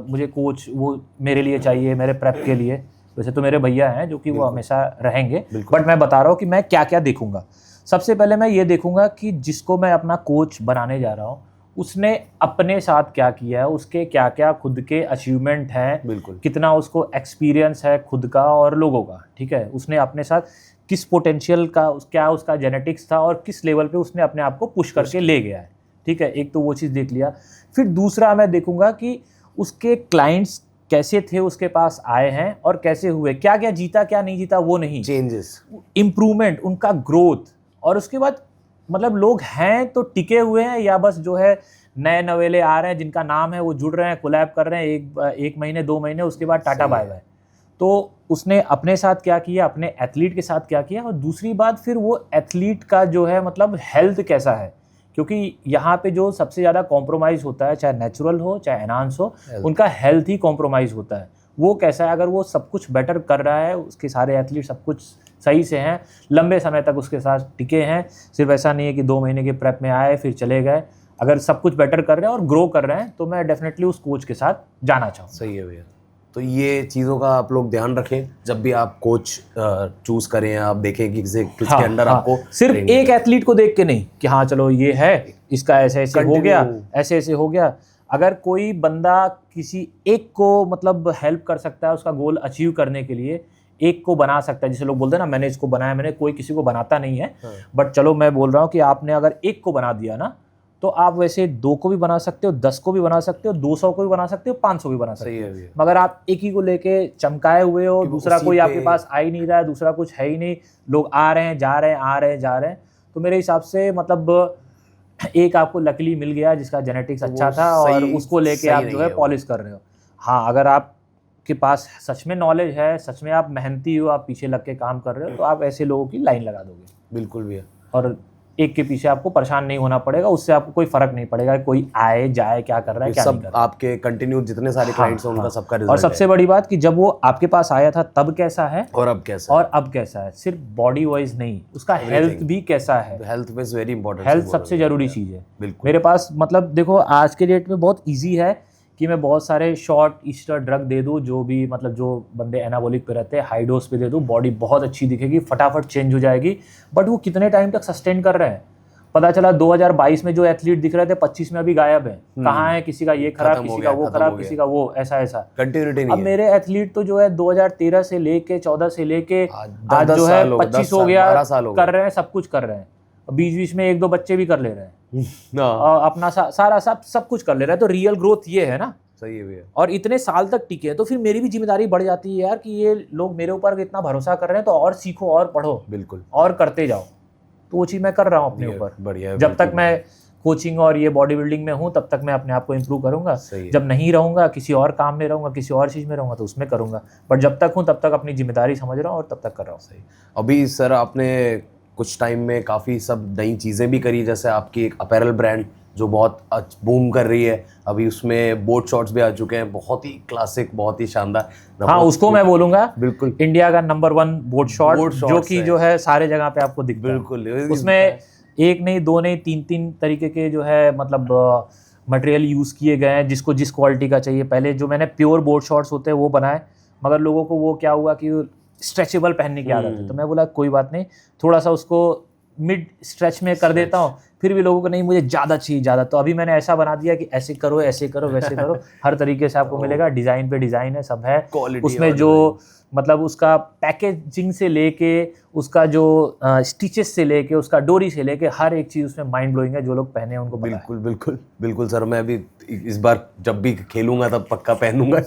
मुझे कोच वो मेरे लिए चाहिए, मेरे प्रेप के लिए, वैसे तो मेरे भैया हैं जो कि वो हमेशा रहेंगे, बट मैं बता रहा हूँ कि मैं क्या क्या देखूंगा। सबसे पहले मैं ये देखूंगा कि जिसको मैं अपना कोच बनाने जा रहा हूँ उसने अपने साथ क्या किया है, उसके क्या क्या खुद के अचीवमेंट हैं, बिल्कुल कितना उसको एक्सपीरियंस है खुद का और लोगों का, ठीक है, उसने अपने साथ किस पोटेंशियल का, क्या उसका जेनेटिक्स था और किस लेवल पे उसने अपने आप को पुश करके ले गया है, ठीक है। एक तो वो चीज़ देख लिया। फिर दूसरा मैं देखूंगा कि उसके क्लाइंट्स कैसे थे, उसके पास आए हैं और कैसे हुए, क्या क्या जीता क्या नहीं जीता वो नहीं, चेंजेस, इम्प्रूवमेंट, उनका ग्रोथ। और उसके बाद मतलब लोग हैं तो टिके हुए हैं या बस जो है नए नवेले आ रहे हैं जिनका नाम है वो जुड़ रहे हैं, कोलैब कर रहे हैं एक महीने 2 महीने, उसके बाद टाटा बाय बाय। तो उसने अपने साथ क्या किया, अपने एथलीट के साथ क्या किया, और दूसरी बात फिर वो एथलीट का जो है मतलब हेल्थ कैसा है, क्योंकि यहाँ पे जो सबसे ज़्यादा कॉम्प्रोमाइज़ होता है, चाहे नेचुरल हो चाहे एनहांस हो, उनका हेल्थ ही कॉम्प्रोमाइज़ होता है। वो कैसा है, अगर वो सब कुछ बेटर कर रहा है, उसके सारे एथलीट सब कुछ सही से हैं, लंबे समय तक उसके साथ टिके हैं, सिर्फ ऐसा नहीं है कि 2 महीने के प्रेप में आए फिर चले गए, अगर सब कुछ बेटर कर रहे हैं और ग्रो कर रहे हैं तो मैं डेफिनेटली उस कोच के साथ जाना चाहूँगा। सही है भैया। तो ये चीज़ों का आप लोग ध्यान रखें जब भी आप कोच चूज करें, आप देखें कि किसके अंडर आपको सिर्फ एक एथलीट को देख के नहीं कि हाँ चलो ये है, इसका ऐसे ऐसे हो गया, ऐसे ऐसे हो गया। अगर कोई बंदा किसी एक को मतलब हेल्प कर सकता है उसका गोल अचीव करने के लिए, एक को बना सकता है, जैसे लोग बोलते हैं ना मैंने इसको बनाया, मैंने, कोई किसी को बनाता नहीं है, बट चलो मैं बोल रहा हूँ कि आपने अगर एक को बना दिया ना तो आप वैसे 2 को भी बना सकते हो, 10 को भी बना सकते हो, 200 को भी बना सकते हो, 500 भी बना सकते हो। मगर आप एक ही को लेके चमकाए हुए हो, दूसरा कोई आपके पास आ ही नहीं रहा है, दूसरा कुछ है ही नहीं, लोग आ रहे हैं जा रहे हैं, आ रहे हैं जा रहे हैं, तो मेरे हिसाब से मतलब एक आपको लकीली मिल गया जिसका जेनेटिक्स अच्छा था और उसको लेके आप जो है पॉलिश कर रहे हो। हाँ, अगर आप के पास सच में नॉलेज है, सच में आप मेहनती हो, आप पीछे लग के काम कर रहे हो, तो आप ऐसे लोगों की लाइन लगा दोगे। बिल्कुल भैया। और एक के पीछे आपको परेशान नहीं होना पड़ेगा, उससे आपको कोई फर्क नहीं पड़ेगा कोई आए जाए क्या कर रहा है क्या नहीं कर रहा है। आपके कंटिन्यू जितने सारे क्लाइंट्स हैं उनका सबका रिजल्ट और सबसे बड़ी बात कि जब वो आपके पास आया था तब कैसा है और अब कैसा है, सिर्फ बॉडी वाइज नहीं, उसका हेल्थ भी कैसा है। Health is very important, health सबसे जरूरी चीज़ है। बिल्कुल। मेरे पास मतलब देखो आज के डेट में बहुत ईजी है कि मैं बहुत सारे शॉर्ट ईस्टर ड्रग दे दूँ, जो भी मतलब जो बंदे एनाबॉलिक पे रहते हैं हाई डोज पे दे दूँ, बॉडी बहुत अच्छी दिखेगी, फटाफट चेंज हो जाएगी, बट वो कितने टाइम तक सस्टेन कर रहे हैं। पता चला 2022 में जो एथलीट दिख रहे थे 25 में अभी गायब है, कहाँ है, किसी का ये खराब, किसी का वो खराब, किसी का वो ऐसा कंटिन्यूटी नहीं। अब मेरे एथलीट तो जो है 2013 से लेके 14 से लेके आज जो है 25 हो गया, कर रहे हैं, सब कुछ कर रहे हैं, बीच बीच में 1-2 बच्चे भी कर ले रहे हैं और अपना सारा सब कुछ कर ले रहे हैं। तो रियल ग्रोथ ये है ना। सही है भैया। और इतने साल तक टिके हैं तो फिर मेरी भी जिम्मेदारी बढ़ जाती है यार कि ये लोग मेरे ऊपर इतना भरोसा कर रहे हैं तो और सीखो और पढ़ो, बिल्कुल, और करते जाओ। तो वो चीज़ मैं कर रहा हूँ अपने ऊपर। बढ़िया। जब तक मैं कोचिंग और ये बॉडी बिल्डिंग में हूँ तब तक मैं अपने आप को इम्प्रूव करूँगा, जब नहीं रहूँगा, किसी और काम में रहूँगा, किसी और चीज़ में रहूँगा तो उसमें करूँगा, बट जब तक हूँ तब तक अपनी जिम्मेदारी समझ रहा हूँ और तब तक कर रहा हूँ। सही। अभी सर आपने कुछ टाइम में काफ़ी सब नई चीज़ें भी करी, जैसे आपकी एक अपैरल ब्रांड जो बहुत बूम कर रही है, अभी उसमें बोट शॉर्ट्स भी आ चुके हैं, बहुत ही क्लासिक, बहुत ही शानदार। हाँ, उसको मैं बोलूँगा बिल्कुल इंडिया का नंबर 1 बोट शॉर्ट जो कि जो है सारे जगह पे आपको दिखता है। बिल्कुल, उसमें एक नहीं, 2 नहीं, 3 तरीके के जो है मतलब मटेरियल यूज़ किए गए हैं, जिसको जिस क्वालिटी का चाहिए। पहले जो मैंने प्योर बोट शॉर्ट्स होते हैं वो बनाए, मगर लोगों को वो क्या हुआ कि स्ट्रेचेबल पहनने की आदत है, तो मैं बोला कोई बात नहीं, थोड़ा सा उसको मिड स्ट्रेच में कर देता हूँ, फिर भी लोगों को नहीं मुझे ज़्यादा चाहिए ज़्यादा, तो अभी मैंने ऐसा बना दिया कि ऐसे करो वैसे करो, हर तरीके से आपको मिलेगा, डिज़ाइन पे डिज़ाइन है, सब है उसमें, जो मतलब उसका पैकेजिंग से लेके उसका जो स्टिचेस से लेके उसका डोरी से लेके हर एक चीज़ उसमें माइंड ब्लोइंग है, जो लोग पहने हैं उनको पता है। बिल्कुल सर, मैं अभी इस बार जब भी खेलूंगा तब पक्का पहनूंगा।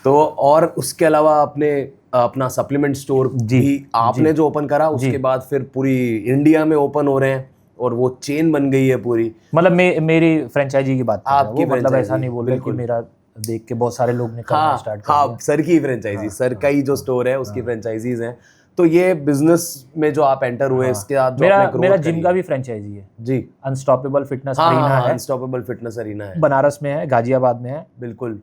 तो और उसके अलावा आपने अपना सप्लीमेंट स्टोर भी आपने जो ओपन करा, उसके बाद फिर पूरी इंडिया में ओपन हो रहे हैं और वो चेन बन गई है पूरी। मतलब मेरी फ्रेंचाइजी की बात आपकी, मतलब ऐसा नहीं बोल रहे कि मेरा देख के बहुत सारे लोग ने करना स्टार्ट कर दिया। सर की फ्रेंचाइजी, सर का ही जो स्टोर है उसकी फ्रेंचाइजीज हैं। तो ये बिजनेस में जो आप एंटर हुए, इसके बाद जो मेरा जिम का भी फ्रेंचाइजी है जी, अनस्टॉपेबल फिटनेस अरीना है, अनस्टॉपेबल फिटनेस अरीना है, बनारस में है, गाजियाबाद में है। बिल्कुल,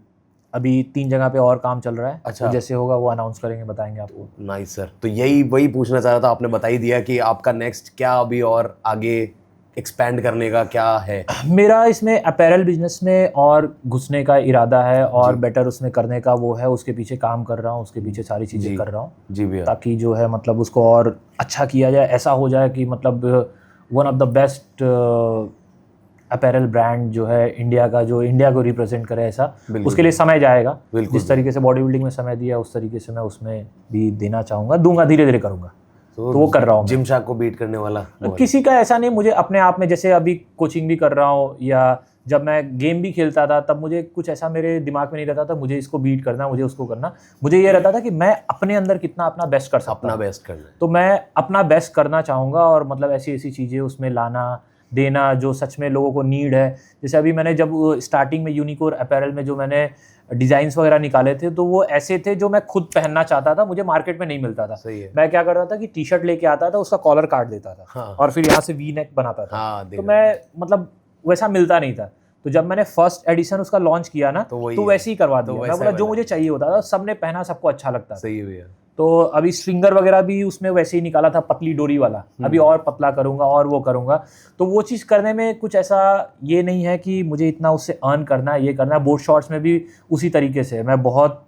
अभी 3 जगह पे और काम चल रहा है। अच्छा, तो जैसे होगा वो अनाउंस करेंगे, बताएंगे आपको। Nice sir. तो वही पूछना चाह रहा था, आपने बता ही दिया कि आपका नेक्स्ट क्या अभी और आगे एक्सपैंड करने का क्या है। मेरा इसमें अपैरल बिजनेस में और घुसने का इरादा है और बेटर उसमें करने का वो है, उसके पीछे काम कर रहा हूँ, उसके पीछे सारी चीज़ें कर रहा हूँ जी भैया, ताकि जो है मतलब उसको और अच्छा किया जाए, ऐसा हो जाए कि मतलब one of the best apparel brand जो है इंडिया का, जो इंडिया को रिप्रेजेंट करे, ऐसा उसके लिए समय जाएगा। जिस तरीके से बॉडी बिल्डिंग में समय दिया उस तरीके से मैं उसमें भी देना चाहूँगा, दूंगा, धीरे धीरे करूँगा। तो वो कर रहा हूँ। जिम शार्क को बीट करने वाला किसी का ऐसा नहीं, मुझे अपने आप में, जैसे अभी कोचिंग भी कर रहा हूँ या जब मैं गेम भी खेलता था तब मुझे कुछ ऐसा मेरे दिमाग में नहीं रहता था मुझे इसको बीट करना, मुझे उसको करना। मुझे ये रहता था कि मैं अपने अंदर कितना अपना बेस्ट कर सकता हूँ, अपना बेस्ट करना। तो मैं अपना बेस्ट करना चाहूँगा और मतलब ऐसी ऐसी चीज़ें उसमें लाना देना जो सच में लोगों को नीड है। जैसे अभी मैंने जब स्टार्टिंग में यूनिकोर अपैरल में जो मैंने डिज़ाइंस वगैरह निकाले थे तो वो ऐसे थे जो मैं खुद पहनना चाहता था, मुझे मार्केट में नहीं मिलता था। सही है। मैं क्या करता था कि टी शर्ट लेके आता था, उसका कॉलर काट देता था। हाँ। और फिर यहाँ से वी नेक बनाता था। हाँ, तो मैं मतलब वैसा मिलता नहीं था। तो जब मैंने फर्स्ट एडिशन उसका लॉन्च किया ना तो वैसे ही करवा दिया। मैं बोला जो मुझे चाहिए होता था, सबने पहना, सबको अच्छा लगता था। सही है भैया। तो अभी स्ट्रिंगर वगैरह भी उसमें वैसे ही निकाला था, पतली डोरी वाला। अभी और पतला करूंगा और वो करूंगा। तो वो चीज़ करने में कुछ ऐसा ये नहीं है कि मुझे इतना उससे अर्न करना है, ये करना है। बोट शॉर्ट्स में भी उसी तरीके से मैं बहुत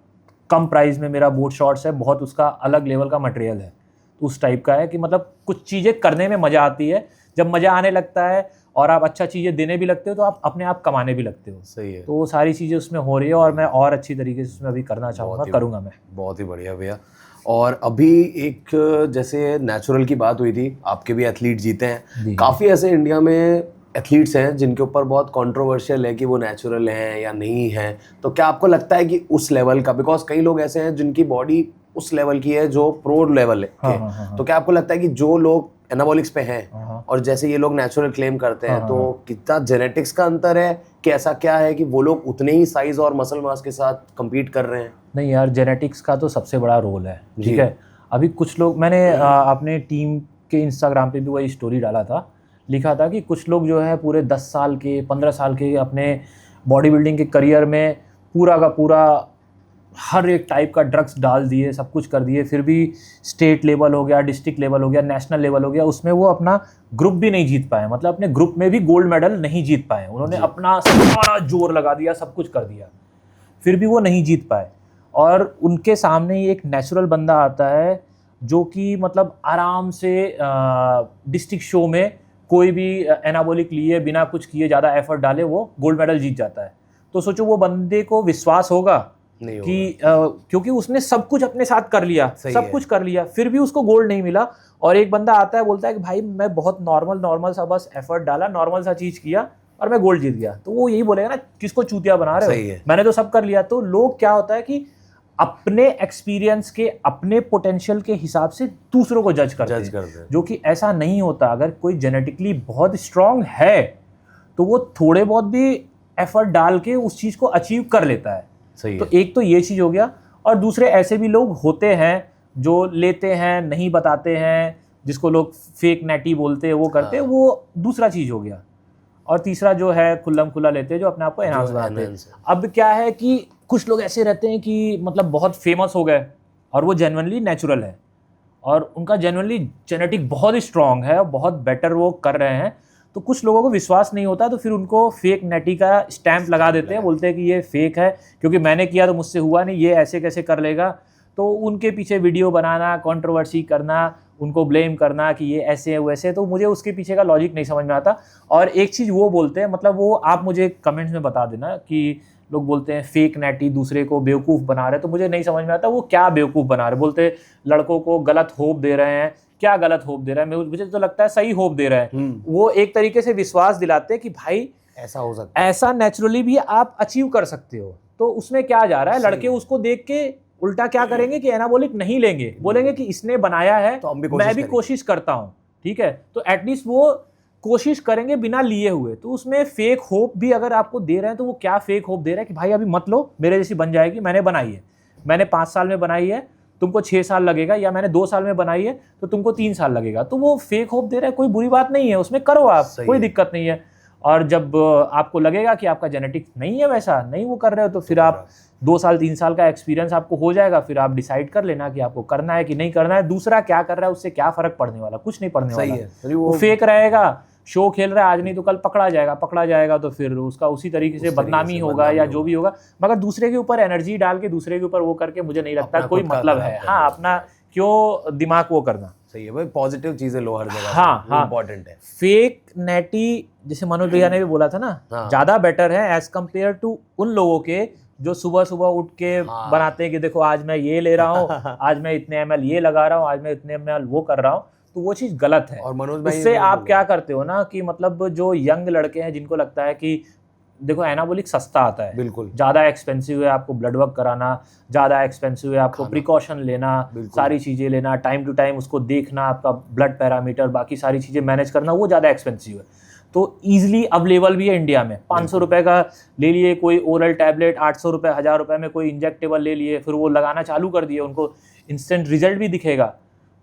कम प्राइस में मेरा बोट शॉर्ट्स है, बहुत उसका अलग लेवल का मटेरियल है। तो उस टाइप का है कि मतलब कुछ चीज़ें करने में मज़ा आती है। जब मज़ा आने लगता है और आप अच्छा चीज़ें देने भी लगते हो तो आप अपने आप कमाने भी लगते हो। सही है। तो वो सारी चीज़ें उसमें हो रही है और मैं और अच्छी तरीके से उसमें अभी करना चाहूँगा, करूँगा मैं। बहुत ही बढ़िया भैया। और अभी एक जैसे नेचुरल की बात हुई थी, आपके भी एथलीट जीते हैं। काफ़ी ऐसे इंडिया में एथलीट्स हैं जिनके ऊपर बहुत कंट्रोवर्शियल है कि वो नेचुरल हैं या नहीं हैं। तो क्या आपको लगता है कि उस लेवल का, बिकॉज कई लोग ऐसे हैं जिनकी बॉडी उस लेवल की है जो प्रो लेवल है, तो क्या आपको लगता है कि जो लोग एनाबॉलिक्स पे हैं और जैसे ये लोग नेचुरल क्लेम करते हैं, तो कितना जेनेटिक्स का अंतर है कि ऐसा क्या है कि वो लोग उतने ही साइज और मसल मास के साथ compete कर रहे हैं? नहीं यार, जेनेटिक्स का तो सबसे बड़ा रोल है, ठीक है। अभी कुछ लोग, मैंने अपने टीम के इंस्टाग्राम पे भी वही स्टोरी डाला था, लिखा था कि कुछ लोग जो है पूरे 10 साल के 15 साल के अपने बॉडी बिल्डिंग के करियर में पूरा का पूरा हर एक टाइप का ड्रग्स डाल दिए, सब कुछ कर दिए, फिर भी स्टेट लेवल हो गया, डिस्ट्रिक्ट लेवल हो गया, नेशनल लेवल हो गया, उसमें वो अपना ग्रुप भी नहीं जीत पाए। मतलब अपने ग्रुप में भी गोल्ड मेडल नहीं जीत पाए। उन्होंने अपना सारा जोर लगा दिया, सब कुछ कर दिया, फिर भी वो नहीं जीत पाए। और उनके सामने ही एक नेचुरल बंदा आता है जो कि मतलब आराम से डिस्ट्रिक्ट शो में कोई भी एनाबॉलिक लिए बिना कुछ किए, ज़्यादा एफर्ट डाले, वो गोल्ड मेडल जीत जाता है। तो सोचो वो बंदे को विश्वास होगा कि क्योंकि उसने सब कुछ अपने साथ कर लिया, सब कुछ कर लिया, फिर भी उसको गोल्ड नहीं मिला। और एक बंदा आता है बोलता है कि भाई मैं बहुत नॉर्मल सा बस एफर्ट डाला, नॉर्मल सा चीज़ किया और मैं गोल्ड जीत गया। तो वो यही बोलेगा ना, किसको चूतिया बना रहे हो, मैंने तो सब कर लिया। तो लोग क्या होता है कि अपने एक्सपीरियंस के, अपने पोटेंशियल के हिसाब से दूसरों को जज करते हैं, जो कि ऐसा नहीं होता। अगर कोई जेनेटिकली बहुत स्ट्रांग है तो वो थोड़े बहुत भी एफर्ट डाल के उस चीज़ को अचीव कर लेता है। तो एक तो ये चीज़ हो गया। और दूसरे ऐसे भी लोग होते हैं जो लेते हैं, नहीं बताते हैं, जिसको लोग फेक नेटी बोलते हैं, वो करते हैं, वो दूसरा चीज़ हो गया। और तीसरा जो है खुल्लम खुला लेते हैं, जो अपने आप को एनहांस बनाते हैं। अब क्या है कि कुछ लोग ऐसे रहते हैं कि मतलब बहुत फेमस हो गए और वो जेन्युइनली नेचुरल है और उनका जेन्युइनली जेनेटिक बहुत स्ट्रांग है और बहुत बेटर वो कर रहे हैं। तो कुछ लोगों को विश्वास नहीं होता, तो फिर उनको फेक नेटी का स्टैंप लगा देते हैं, बोलते हैं कि ये फेक है क्योंकि मैंने किया तो मुझसे हुआ नहीं, ये ऐसे कैसे कर लेगा। तो उनके पीछे वीडियो बनाना, कंट्रोवर्सी करना, उनको ब्लेम करना कि ये ऐसे है वैसे, तो मुझे उसके पीछे का लॉजिक नहीं समझ में आता। और एक चीज़ वो बोलते हैं, मतलब वो आप मुझे कमेंट्स में बता देना कि लोग बोलते हैं फेक नेटी दूसरे को बेवकूफ़ बना रहे, तो मुझे नहीं समझ में आता वो क्या बेवकूफ़ बना रहे। बोलते लड़कों को गलत होप दे रहे हैं, क्या गलत होप दे रहा है? मुझे तो लगता है सही होप दे रहा है। वो एक तरीके से विश्वास दिलाते हैं कि भाई ऐसा हो सकता है, ऐसा नेचुरली भी आप अचीव कर सकते हो। तो उसमें क्या जा रहा है, लड़के उसको देख के उल्टा क्या करेंगे कि एनाबॉलिक नहीं लेंगे, बोलेंगे कि इसने बनाया है तो मैं भी कोशिश करता हूँ, ठीक है। तो एटलीस्ट वो कोशिश करेंगे बिना लिए हुए। तो उसमें फेक होप भी अगर आपको दे रहे हैं तो वो क्या फेक होप दे रहा है कि भाई अभी मत लो, मेरे जैसी बन जाएगी, मैंने बनाई है, मैंने 5 साल में बनाई है, तुमको 6 साल लगेगा, या मैंने 2 साल में बनाई है तो तुमको 3 साल लगेगा। तो वो फेक होप दे रहा है, कोई बुरी बात नहीं है, उसमें करो आप, कोई दिक्कत नहीं है। और जब आपको लगेगा कि आपका जेनेटिक्स नहीं है, वैसा नहीं वो कर रहे हो, तो फिर आप 2 साल 3 साल का एक्सपीरियंस आपको हो जाएगा, फिर आप डिसाइड कर लेना कि आपको करना है कि नहीं करना है। दूसरा क्या कर रहा है उससे क्या फर्क पड़ने वाला, कुछ नहीं पड़ने वाला। वो फेक रहेगा, शो खेल रहा है, आज नहीं तो कल पकड़ा जाएगा तो फिर उसका उसी तरीके से बदनामी होगा या जो भी होगा। मगर दूसरे के ऊपर एनर्जी डाल के दूसरे के ऊपर वो करके मुझे नहीं लगता कोई मतलब है। हाँ, अपना क्यों दिमाग वो करना। सही है भाई, पॉजिटिव चीजें लो हर जगह। हाँ, हाँ। इम्पोर्टेंट है। फेक नेटी, जैसे मनोज भैया ने भी बोला था ना, हाँ। ज्यादा बेटर है एज कम्पेयर टू उन लोगों के जो सुबह सुबह उठ के हाँ। बनाते हैं कि देखो आज मैं ये ले रहा हूँ, आज मैं इतने ml ये लगा रहा हूँ, आज मैं इतने ml वो कर रहा हूँ, तो वो चीज गलत है। और मनोज भाई उससे ने आप बोला। क्या करते हो ना कि मतलब जो यंग लड़के हैं जिनको लगता है कि देखो एनाबॉलिक सस्ता आता है, बिल्कुल। ज़्यादा एक्सपेंसिव है आपको ब्लड वर्क कराना, ज़्यादा एक्सपेंसिव है आपको प्रिकॉशन लेना, सारी चीज़ें लेना, टाइम टू टाइम उसको देखना, आपका ब्लड पैरामीटर, बाकी सारी चीज़ें मैनेज करना, वो ज़्यादा एक्सपेंसिव है। तो ईजिली अवेलेबल भी है इंडिया में, 500 रुपये का ले लिए कोई ओरल टैबलेट, 800 रुपये 1000 रुपये में कोई इंजेक्टेबल ले लिए, फिर वो लगाना चालू कर दिए, उनको इंस्टेंट रिजल्ट भी दिखेगा,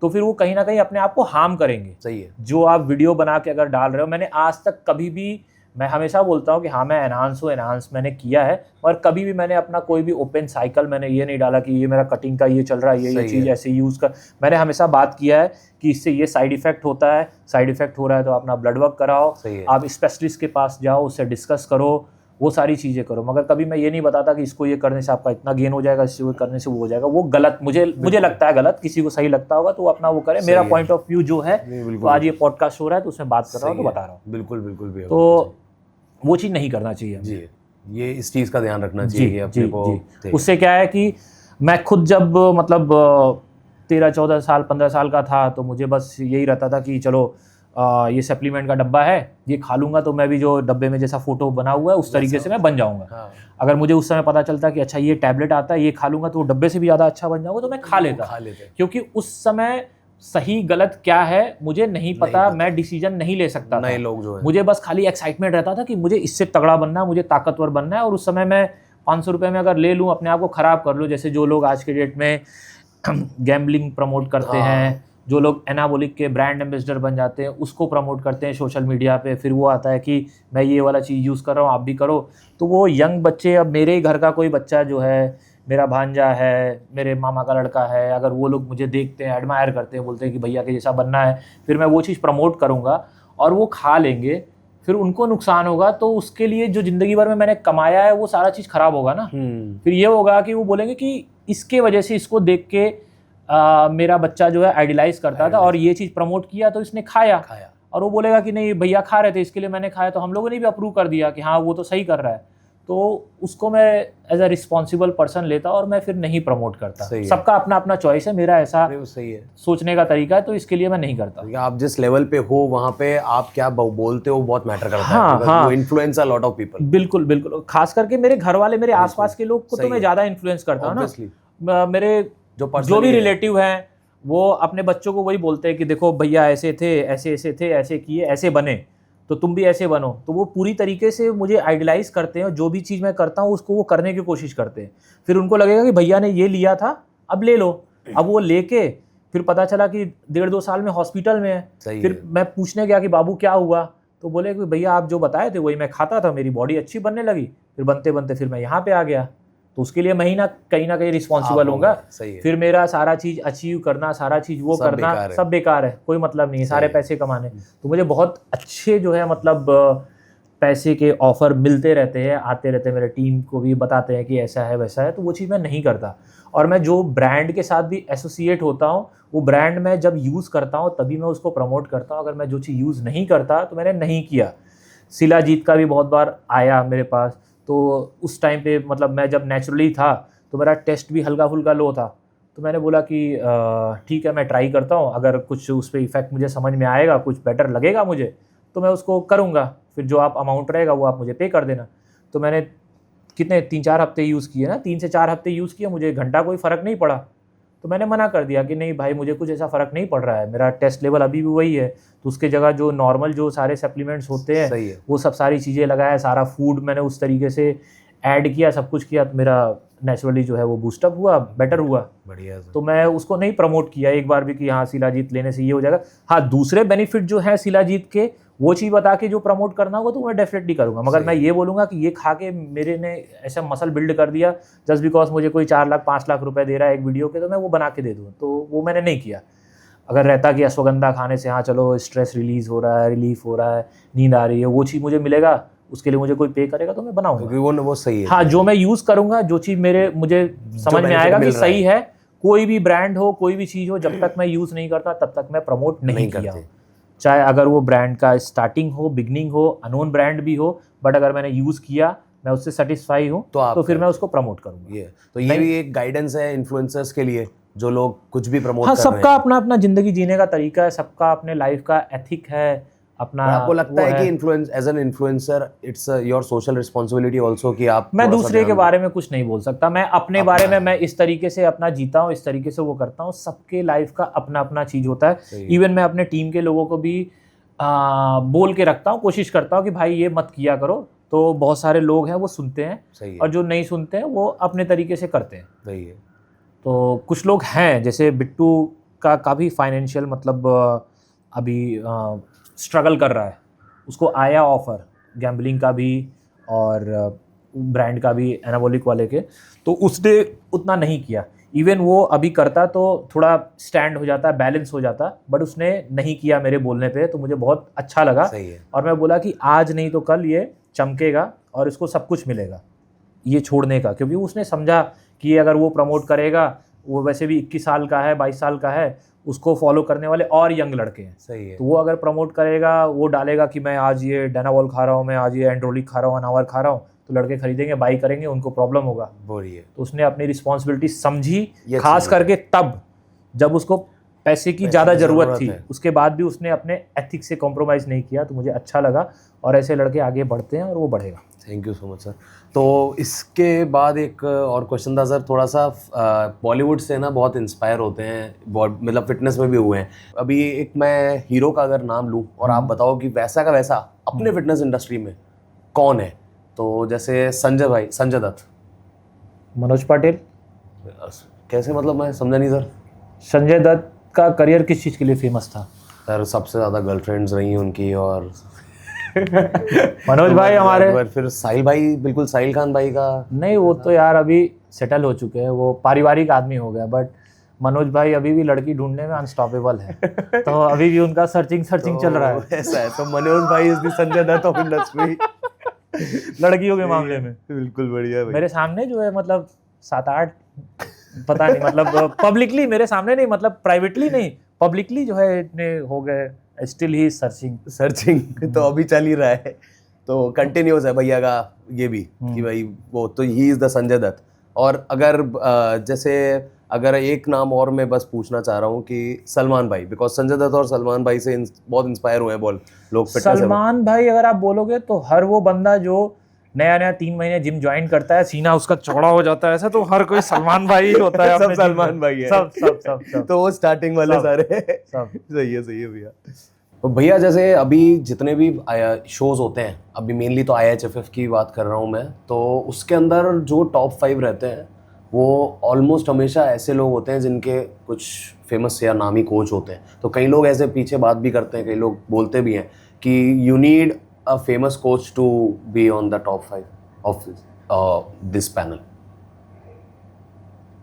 तो फिर वो कहीं ना कहीं अपने आप को हार्म करेंगे। सही है। जो आप वीडियो बना के अगर डाल रहे हो, मैंने आज तक कभी भी, मैं हमेशा बोलता हूँ कि हाँ मैं एनहांस मैंने किया है, और कभी भी मैंने अपना कोई भी ओपन साइकिल मैंने ये नहीं डाला कि ये मेरा कटिंग का ये चल रहा है, ये चीज़ ऐसे यूज़ कर। मैंने हमेशा बात किया है कि इससे ये साइड इफेक्ट होता है, साइड इफेक्ट हो रहा है तो अपना ब्लड वर्क कराओ, आप स्पेशलिस्ट के पास जाओ, उससे डिस्कस करो, वो सारी चीज़ें करो। मगर कभी मैं ये नहीं बताता कि इसको ये करने से आपका इतना गेन हो जाएगा, इससे वो करने से वो हो जाएगा। वो गलत, मुझे लगता है गलत, किसी को सही लगता होगा तो वो अपना वो करे। मेरा पॉइंट ऑफ व्यू जो है, तो आज ये पॉडकास्ट हो रहा है तो उसमें बात कर रहा हूँ, तो बता रहा हूँ। बिल्कुल बिल्कुल भी। तो वो चीज़ नहीं करना चाहिए जी, ये इस चीज़ का ध्यान रखना चाहिए कि अपने को। उससे क्या है कि मैं खुद जब मतलब 13-14 साल 15 साल का था, तो मुझे बस यही रहता था कि चलो ये सप्लीमेंट का डब्बा है, ये खा लूँगा तो मैं भी जो डब्बे में जैसा फोटो बना हुआ है उस तरीके से मैं बन जाऊँगा। हाँ। अगर मुझे उस समय पता चलता कि अच्छा ये टैबलेट आता है, ये खा लूँगा तो डब्बे से भी ज़्यादा अच्छा बन जाऊँगा, तो मैं खा लेता। क्योंकि उस समय सही गलत क्या है मुझे नहीं पता, मैं डिसीजन नहीं ले सकता था। लोग जो है, मुझे बस खाली एक्साइटमेंट रहता था कि मुझे इससे तगड़ा बनना है, मुझे ताकतवर बनना है। और उस समय मैं 500 रुपये में अगर ले लूँ, अपने आप को ख़राब कर लूँ, जैसे जो लोग आज के डेट में गैम्बलिंग प्रमोट करते हैं, जो लोग एनाबॉलिक के ब्रांड एम्बेसडर बन जाते हैं, उसको प्रमोट करते हैं सोशल मीडिया पे, फिर वो आता है कि मैं ये वाला चीज़ यूज़ कर रहा हूँ, आप भी करो। तो वो यंग बच्चे, अब मेरे ही घर का कोई बच्चा जो है, मेरा भांजा है, मेरे मामा का लड़का है, अगर वो लोग मुझे देखते हैं, एडमायर करते हैं, बोलते हैं कि भैया के जैसा बनना है, फिर मैं वो चीज़ प्रमोट करूँगा और वो खा लेंगे, फिर उनको नुकसान होगा। तो उसके लिए जो ज़िंदगी भर में मैंने कमाया है वो सारा चीज़ ख़राब होगा ना। फिर ये होगा कि वो बोलेंगे कि इसके वजह से, इसको देख के मेरा बच्चा जो है आइडियलाइज करता था और ये चीज़ प्रमोट किया तो इसने खाया। और वो बोलेगा कि नहीं भैया खा रहे थे इसके लिए मैंने खाया, तो हम लोगों ने भी अप्रूव कर दिया कि हाँ वो तो सही कर रहा है। तो उसको मैं एज अ रिस्पॉन्सिबल पर्सन लेता और मैं फिर नहीं प्रमोट करता। सबका अपना अपना चॉइस है, मेरा ऐसा सही है सोचने का तरीका है, तो इसके लिए मैं नहीं करता। आप जिस लेवल पे हो वहाँ पे आप क्या बोलते हो बहुत मैटर करता हाँ, है। हाँ, वो influence a lot of people. बिल्कुल बिल्कुल, खास करके मेरे घर वाले, मेरे आसपास के लोग को तो मैं ज़्यादा इन्फ्लुएंस करता हूँ ना। मेरे जो भी रिलेटिव हैं वो अपने बच्चों को वही बोलते हैं कि देखो भैया ऐसे थे, ऐसे थे, ऐसे किए, ऐसे बने, तो तुम भी ऐसे बनो। तो वो पूरी तरीके से मुझे आइडियलाइज करते हैं, जो भी चीज़ मैं करता हूँ उसको वो करने की कोशिश करते हैं। फिर उनको लगेगा कि भैया ने ये लिया था, अब ले लो। अब वो लेके फिर पता चला कि 1.5-2 साल में हॉस्पिटल में है। फिर मैं पूछने गया कि बाबू क्या हुआ, तो बोले कि भैया आप जो बताए थे वही मैं खाता था, मेरी बॉडी अच्छी बनने लगी, फिर बनते बनते फिर मैं यहाँ पे आ गया। तो उसके लिए मैं ही कहीं ना कहीं रिस्पॉन्सिबल होऊंगा। फिर मेरा सारा चीज़ अचीव करना, सारा चीज़ वो करना सब बेकार है, कोई मतलब नहीं है, सारे पैसे कमाने। तो मुझे बहुत अच्छे जो है मतलब पैसे के ऑफर मिलते रहते हैं, आते रहते हैं, मेरे टीम को भी बताते हैं कि ऐसा है वैसा है, तो वो चीज़ मैं नहीं करता। और मैं जो ब्रांड के साथ भी एसोसिएट होता हूँ, वो ब्रांड मैं जब यूज़ करता हूँ तभी मैं उसको प्रमोट करता हूँ। अगर मैं जो चीज़ यूज़ नहीं करता तो मैंने नहीं किया। शिलाजीत का भी बहुत बार आया मेरे पास, तो उस टाइम पे मतलब मैं जब नेचुरली था तो मेरा टेस्ट भी हल्का फुल्का लो था, तो मैंने बोला कि ठीक है मैं ट्राई करता हूँ, अगर कुछ उस पर इफ़ेक्ट मुझे समझ में आएगा, कुछ बेटर लगेगा मुझे तो मैं उसको करूँगा, फिर जो आप अमाउंट रहेगा वो आप मुझे पे कर देना। तो मैंने कितने 3-4 हफ्ते यूज़ किए ना, 3 से 4 हफ्ते यूज़ किए, मुझे घंटा कोई फ़र्क नहीं पड़ा। तो मैंने मना कर दिया कि नहीं भाई मुझे कुछ ऐसा फ़र्क नहीं पड़ रहा है, मेरा टेस्ट लेवल अभी भी वही है। तो उसके जगह जो नॉर्मल जो सारे सप्लीमेंट्स होते हैं वो सब सारी चीज़ें लगाया, सारा फूड मैंने उस तरीके से ऐड किया, सब कुछ किया, तो मेरा नेचुरली जो है वो बूस्टअप हुआ, बेटर हुआ। बढ़िया। तो मैं उसको नहीं प्रमोट किया एक बार भी कि हाँ शिलाजीत लेने से ये हो जाएगा। हाँ दूसरे बेनिफिट जो है शिलाजीत के वो चीज़ बता के जो प्रमोट करना होगा तो मैं डेफिनेटली करूँगा। मगर मैं ये बोलूँगा कि ये खा के मेरे ने ऐसा मसल बिल्ड कर दिया जस्ट बिकॉज मुझे कोई 4 लाख 5 लाख रुपए दे रहा है एक वीडियो के, तो मैं वो बना के दे दूँ, तो वो मैंने नहीं किया। अगर रहता कि अश्वगंधा खाने से हाँ चलो स्ट्रेस रिलीज़ हो रहा है, रिलीफ हो रहा है, नींद आ रही है, वो चीज़ मुझे मिलेगा, उसके लिए मुझे कोई पे करेगा तो मैं बनाऊंगा। वो सही है। हाँ जो मैं यूज़ करूँगा, जो चीज़ मुझे समझ में आएगा कि सही है, कोई भी ब्रांड हो, कोई भी चीज़ हो, जब तक मैं यूज़ नहीं करता तब तक मैं प्रमोट नहीं किया करते। हूँ। चाहे अगर वो ब्रांड का स्टार्टिंग हो, बिगनिंग हो, अननोन ब्रांड भी हो, बट अगर मैंने यूज़ किया, मैं उससे सेटिस्फाई हूँ, तो फिर मैं उसको प्रमोट करूँगा। ये तो ये भी एक गाइडेंस है इन्फ्लुएंसर्स के लिए, जो लोग कुछ भी प्रमोट हाँ, कर रहे हैं। सबका अपना अपना ज़िंदगी जीने का तरीका है, सबका अपने लाइफ का एथिक है, अपना और आपको लगता वो है कि influence as an influencer it's your social responsibility also कि आप मैं थोड़ा सा दूसरे के ध्यान बारे में कुछ नहीं बोल सकता। मैं अपने बारे में मैं इस तरीके से अपना जीता हूँ, इस तरीके से वो करता हूँ। सबके लाइफ का अपना अपना चीज़ होता है। सही है। इवन मैं अपने टीम के लोगों को भी बोल के रखता हूँ, कोशिश करता हूँ कि भाई ये मत किया करो। तो बहुत सारे लोग हैं वो सुनते हैं, सही है, और जो नहीं सुनते हैं वो अपने तरीके से करते हैं। सही है। तो कुछ लोग हैं, जैसे बिट्टू का काफ़ी फाइनेंशियल मतलब अभी स्ट्रगल कर रहा है। उसको आया ऑफ़र गैम्बलिंग का भी और ब्रांड का भी, एनाबॉलिक वाले के, तो उसने उतना नहीं किया। इवन वो अभी करता तो थोड़ा स्टैंड हो जाता, बैलेंस हो जाता, बट उसने नहीं किया मेरे बोलने पे, तो मुझे बहुत अच्छा लगा। सही है। और मैं बोला कि आज नहीं तो कल ये चमकेगा और इसको सब कुछ मिलेगा ये छोड़ने का, क्योंकि उसने समझा कि अगर वो प्रमोट करेगा, वो वैसे भी 21 साल का है, 22 साल का है, उसको फॉलो करने वाले और यंग लड़के हैं। सही है। तो वो अगर प्रमोट करेगा, वो डालेगा कि मैं आज ये डानावॉल खा रहा हूँ, मैं आज ये एंड्रोलिक खा रहा हूँ, अनावर खा रहा हूँ, तो लड़के खरीदेंगे, बाई करेंगे, उनको प्रॉब्लम होगा। बोलिए। तो उसने अपनी रिस्पॉन्सिबिलिटी समझी, ये खास अच्छी बात करके तब जब उसको पैसे की ज़्यादा ज़रूरत थी। है। उसके बाद भी उसने अपने एथिक्स से कॉम्प्रोमाइज़ नहीं किया, तो मुझे अच्छा लगा। और ऐसे लड़के आगे बढ़ते हैं और वो बढ़ेगा। Thank you so much sir. तो इसके बाद एक और क्वेश्चन था सर, थोड़ा सा बॉलीवुड से ना बहुत इंस्पायर होते हैं, बहुत मतलब फिटनेस में भी हुए हैं। अभी एक मैं हीरो का अगर नाम लूँ और आप बताओ कि वैसा का वैसा अपने फिटनेस इंडस्ट्री में कौन है, तो जैसे संजय भाई, संजय दत्त। मनोज पाटिल। कैसे, मतलब मैं समझा नहीं सर। संजय दत्त का करियर किस चीज़ के लिए फेमस था? सर सबसे ज़्यादा गर्लफ्रेंड्स रही उनकी, और मनोज भाई हमारे, फिर साहिल भाई, बिल्कुल साहिल खान भाई का। नहीं वो तो यार अभी सेटल हो चुके हैं, वो पारिवारिक आदमी हो गया। बट मनोज भाई अभी भी लड़की ढूंढने में अनस्टॉपेबल है। तो अभी भी उनका सर्चिंग चल रहा है। ऐसा है, तो मनोज भाई is the Sanjay Dutt of industry लड़कियों के मामले में बिल्कुल बढ़िया भाई। मेरे सामने जो है, मतलब 7-8, पता नहीं, मतलब पब्लिकली मेरे सामने नहीं, मतलब प्राइवेटली नहीं, पब्लिकली जो है इतने हो गए। Still he searching. तो अभी चल ही रहा है, तो कंटिन्यूस है भैया का ये भी कि भाई वो तो ही इज द संजय दत्त। और अगर जैसे अगर एक नाम और मैं बस पूछना चाह रहा हूँ कि सलमान भाई, बिकॉज संजय दत्त और सलमान भाई से बहुत इंस्पायर हुए हैं बोल लोग। सलमान भाई अगर आप बोलोगे तो हर वो बंदा जो नया 3 महीने जिम ज्वाइन करता है, सीना उसका चौड़ा हो जाता है ऐसा, तो हर कोई सलमान भाई ही होता है। सब सलमान भाई है। सब तो वो स्टार्टिंग वाले सारे सब सही है भैया। तो भैया जैसे अभी जितने भी शोज होते हैं, अभी मेनली तो IHFF की बात कर रहा हूँ मैं, तो उसके अंदर जो टॉप 5 रहते हैं वो ऑलमोस्ट हमेशा ऐसे लोग होते हैं जिनके कुछ फेमस या नामी कोच होते हैं। तो कई लोग ऐसे पीछे बात भी करते हैं, कई लोग बोलते भी हैं कि you need a famous coach to be on the top 5 of this panel.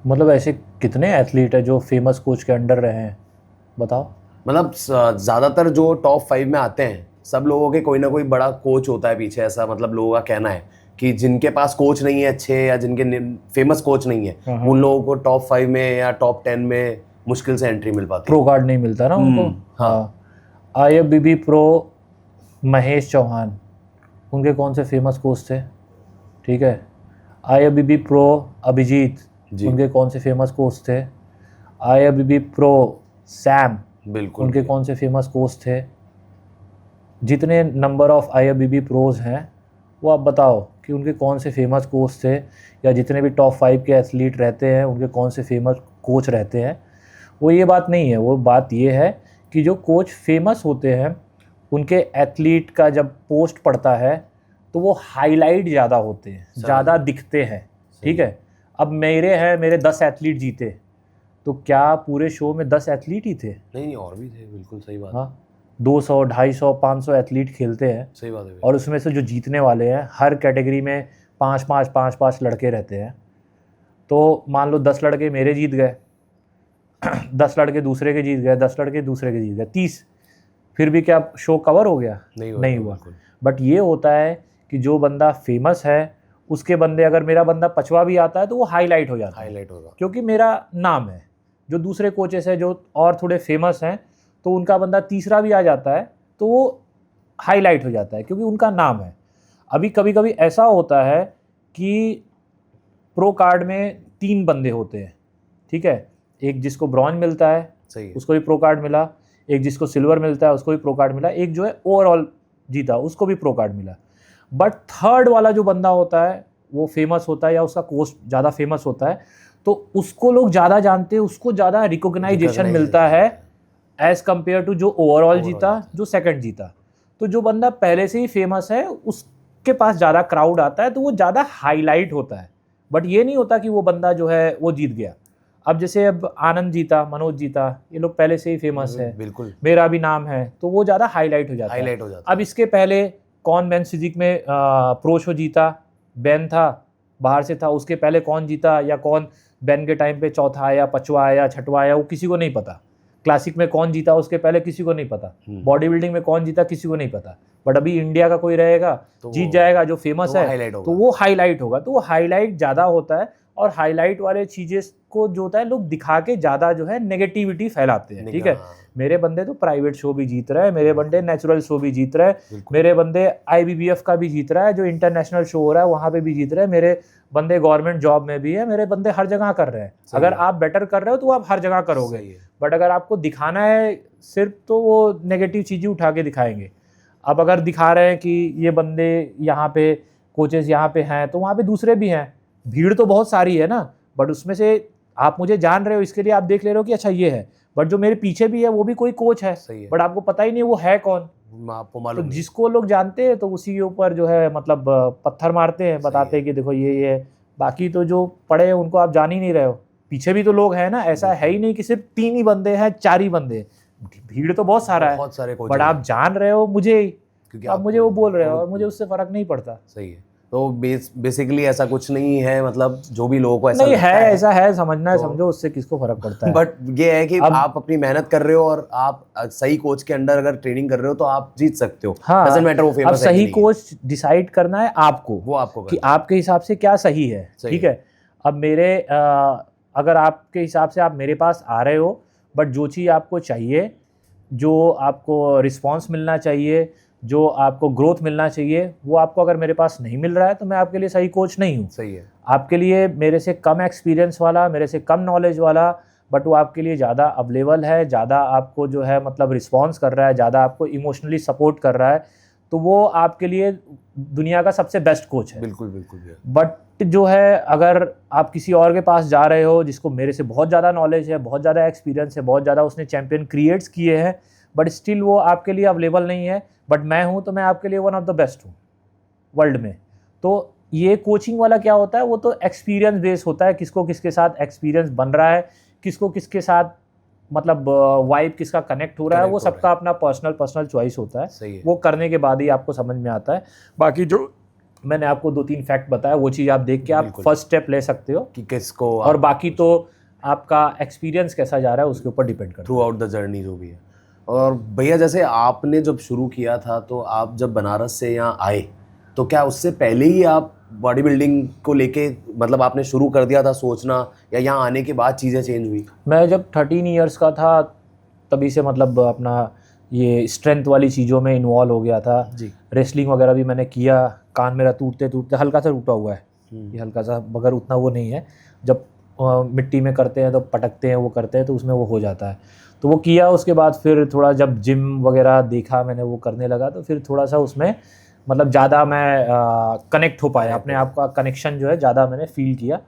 मतलब ऐसे कितने एथलीट है जो फेमस कोच के अंडर रहे हैं, बताओ। मतलब ज़्यादातर जो टॉप 5 में आते हैं, सब लोगों के कोई ना कोई बड़ा कोच होता है पीछे, ऐसा मतलब लोगों का कहना है कि जिनके पास कोच नहीं है अच्छे, या जिनके फेमस कोच नहीं है, उन लोगों को टॉप 5 में या टॉप 10 में मुश्किल से एंट्री मिल पाती है। प्रो कार्ड नहीं मिलता ना उनको। हाँ। IFBB प्रो महेश चौहान, उनके कौन से फेमस कोच थे? ठीक है। IFBB प्रो अभिजीत, उनके कौन से फेमस कोच थे? IFBB प्रो सैम, बिल्कुल, उनके कौन से फेमस कोच थे? जितने नंबर ऑफ IFBB प्रोज हैं, वो आप बताओ कि उनके कौन से फेमस कोच थे, या जितने भी टॉप 5 के एथलीट रहते हैं उनके कौन से फेमस कोच रहते हैं। वो ये बात नहीं है, वो बात ये है कि जो कोच फेमस होते हैं उनके एथलीट का जब पोस्ट पड़ता है तो वो हाईलाइट ज़्यादा होते हैं, ज़्यादा दिखते हैं। ठीक है। अब मेरे 10 एथलीट जीते, तो क्या पूरे शो में 10 एथलीट ही थे? नहीं, और भी थे। बिल्कुल सही बात। हाँ, 200, 250, 500 एथलीट खेलते हैं। सही बात है। और उसमें से जो जीतने वाले हैं, हर कैटेगरी में 5 लड़के रहते हैं। तो मान लो 10 लड़के मेरे जीत गए, 10 लड़के दूसरे के जीत गए, 10 लड़के दूसरे के जीत गए, 30। फिर भी क्या शो कवर हो गया? नहीं हुआ। बट ये होता है कि जो बंदा फेमस है उसके बंदे, अगर मेरा बंदा पचवा भी आता है तो वो हाईलाइट हो जाता है, हाईलाइट होगा। क्योंकि मेरा नाम है। जो दूसरे कोचेस हैं जो और थोड़े फेमस हैं, तो उनका बंदा तीसरा भी आ जाता है तो वो हाईलाइट हो जाता है, क्योंकि उनका नाम है। अभी कभी कभी ऐसा होता है कि प्रो कार्ड में 3 बंदे होते हैं, ठीक है, एक जिसको ब्रॉन्ज मिलता है सही है। उसको भी प्रो कार्ड मिला, एक जिसको सिल्वर मिलता है उसको भी प्रो कार्ड मिला, एक जो है ओवरऑल जीता उसको भी प्रो कार्ड मिला। बट थर्ड वाला जो बंदा होता है वो फेमस होता है या उसका कोच ज़्यादा फेमस होता है, तो उसको लोग ज़्यादा जानते हैं, उसको ज़्यादा रिकॉग्नाइजेशन मिलता है एज कम्पेयर टू जो ओवरऑल जीता, जो सेकंड जीता। तो जो बंदा पहले से ही फेमस है उसके पास ज़्यादा क्राउड आता है, तो वो ज़्यादा हाईलाइट होता है। बट ये नहीं होता कि वो बंदा जो है वो जीत गया। अब जैसे अब आनंद जीता, मनोज जीता, ये लोग पहले से ही फेमस है, बिल्कुल मेरा भी नाम है, तो वो ज़्यादा हाईलाइट हो जाता है। हाईलाइट हो जाता अब इसके पहले कौन मेंस फिजिक में प्रो शो जीता, बैन था, बाहर से था, उसके पहले कौन जीता या कौन बैन के टाइम पे चौथा आया, पांचवा आया, छठवा आया, वो किसी को नहीं पता। क्लासिक में कौन जीता उसके पहले किसी को नहीं पता, बॉडी बिल्डिंग में कौन जीता किसी को नहीं पता। बट अभी इंडिया का कोई रहेगा तो जीत जाएगा जो फेमस तो वो है, highlight होगा। तो वो हाईलाइट होगा। तो वो हाईलाइट ज़्यादा होता है, और हाईलाइट वाले चीज़ें को जो होता है लोग दिखा के ज़्यादा जो है नेगेटिविटी फैलाते हैं, ठीक है। मेरे बंदे तो प्राइवेट शो भी जीत रहे हैं, मेरे बंदे नेचुरल शो भी जीत रहे हैं, मेरे बंदे IBBF का भी जीत रहा है, जो इंटरनेशनल शो हो रहा है वहाँ पे भी जीत रहे हैं, मेरे बंदे गवर्नमेंट जॉब में भी है, मेरे बंदे हर जगह कर रहे हैं। अगर आप बेटर कर रहे हो तो आप हर जगह करोगे, बट अगर आपको दिखाना है सिर्फ, तो वो नेगेटिव चीज़ें उठा के दिखाएंगे। अब अगर दिखा रहे हैं कि ये बंदे यहाँ पे कोचेस यहाँ पे हैं, तो वहाँ पे दूसरे भी हैं, भीड़ तो बहुत सारी है ना, बट उसमें से आप मुझे जान रहे हो इसके लिए आप देख ले रहे हो कि अच्छा ये है, बट जो मेरे पीछे भी है वो भी कोई कोच है, बट आपको पता ही नहीं वो है कौन, आपको तो मालूम नहीं। जिसको लोग जानते हैं तो उसी के ऊपर जो है मतलब पत्थर मारते हैं, बताते हैं कि देखो ये है। बाकी तो जो पड़े हैं उनको आप जान ही नहीं रहे हो, पीछे भी तो लोग हैं ना, ऐसा है ही नहीं कि सिर्फ 3 ही बंदे हैं, 4 ही बंदे हैं, भीड़ तो बहुत सारा है, बहुत सारे कोच बट आप जान रहे हो मुझे ही, क्योंकि आप मुझे वो बोल रहे हो और मुझे उससे फर्क नहीं पड़ता। सही है। तो बेसिकली ऐसा कुछ नहीं है, मतलब जो भी लोगों को ऐसा नहीं लगता है, ऐसा है, समझना है तो- समझो, उससे किसको फर्क पड़ता है। बट ये है कि अब- आप अपनी मेहनत कर रहे हो और आप सही कोच के अंडर अगर ट्रेनिंग कर रहे हो तो आप जीत सकते हो। हाँ, डजंट मैटर वो अब फेमस है कि सही नहीं है। कोच डिसाइड करना है आपको, वो आपको कि करना है। आपके हिसाब से क्या सही है, सही ठीक है। अब मेरे अगर आपके हिसाब से आप मेरे पास आ रहे हो, बट जो चीज़ आपको चाहिए, जो आपको रिस्पांस मिलना चाहिए, जो आपको ग्रोथ मिलना चाहिए, वो आपको अगर मेरे पास नहीं मिल रहा है तो मैं आपके लिए सही कोच नहीं हूँ। सही है। आपके लिए मेरे से कम एक्सपीरियंस वाला, मेरे से कम नॉलेज वाला, बट वो आपके लिए ज़्यादा अवेलेबल है, ज़्यादा आपको जो है मतलब रिस्पॉन्स कर रहा है, ज़्यादा आपको इमोशनली सपोर्ट कर रहा है, तो वो आपके लिए दुनिया का सबसे बेस्ट कोच है। बिल्कुल बिल्कुल भैया। बट जो है अगर आप किसी और के पास जा रहे हो जिसको मेरे से बहुत ज़्यादा नॉलेज है, बहुत ज़्यादा एक्सपीरियंस है, बहुत ज़्यादा उसने चैम्पियन क्रिएट्स किए हैं, बट स्टिल वो आपके लिए अवेलेबल नहीं है, बट मैं हूँ तो मैं आपके लिए वन ऑफ द बेस्ट हूँ वर्ल्ड में। तो ये कोचिंग वाला क्या होता है, वो तो एक्सपीरियंस बेस होता है, किसको किसके साथ एक्सपीरियंस बन रहा है, किसको किसके साथ मतलब वाइब किसका कनेक्ट हो रहा है, वो सबका अपना पर्सनल चॉइस होता है। सही है। वो करने के बाद ही आपको समझ में आता है। बाकी जो मैंने आपको 2-3 फैक्ट बताया, वो चीज़ आप देख के आप फर्स्ट स्टेप ले सकते हो, कि किसको और बाकी तो आपका एक्सपीरियंस कैसा जा रहा है उसके ऊपर डिपेंड करता है। थ्रू आउट द जर्नी जो भी है। और भैया जैसे आपने जब शुरू किया था, तो आप जब बनारस से यहाँ आए, तो क्या उससे पहले ही आप बॉडी बिल्डिंग को लेके मतलब आपने शुरू कर दिया था सोचना, या यहाँ आने के बाद चीज़ें चेंज हुई? मैं जब 13 ईयर्स का था तभी से मतलब अपना ये स्ट्रेंथ वाली चीज़ों में इन्वॉल्व हो गया था जी। रेसलिंग वगैरह भी मैंने किया। कान मेरा टूटते टूटते हल्का सा टूटा हुआ है, ये हल्का सा, मगर उतना वो नहीं है। जब मिट्टी में करते हैं तो पटकते हैं, वो करते हैं तो उसमें वो हो जाता है, तो वो किया। उसके बाद फिर थोड़ा जब जिम वगैरह देखा मैंने, वो करने लगा, तो फिर थोड़ा सा उसमें मतलब ज़्यादा मैं कनेक्ट हो पाया, अपने आप का कनेक्शन जो है ज़्यादा मैंने फील किया,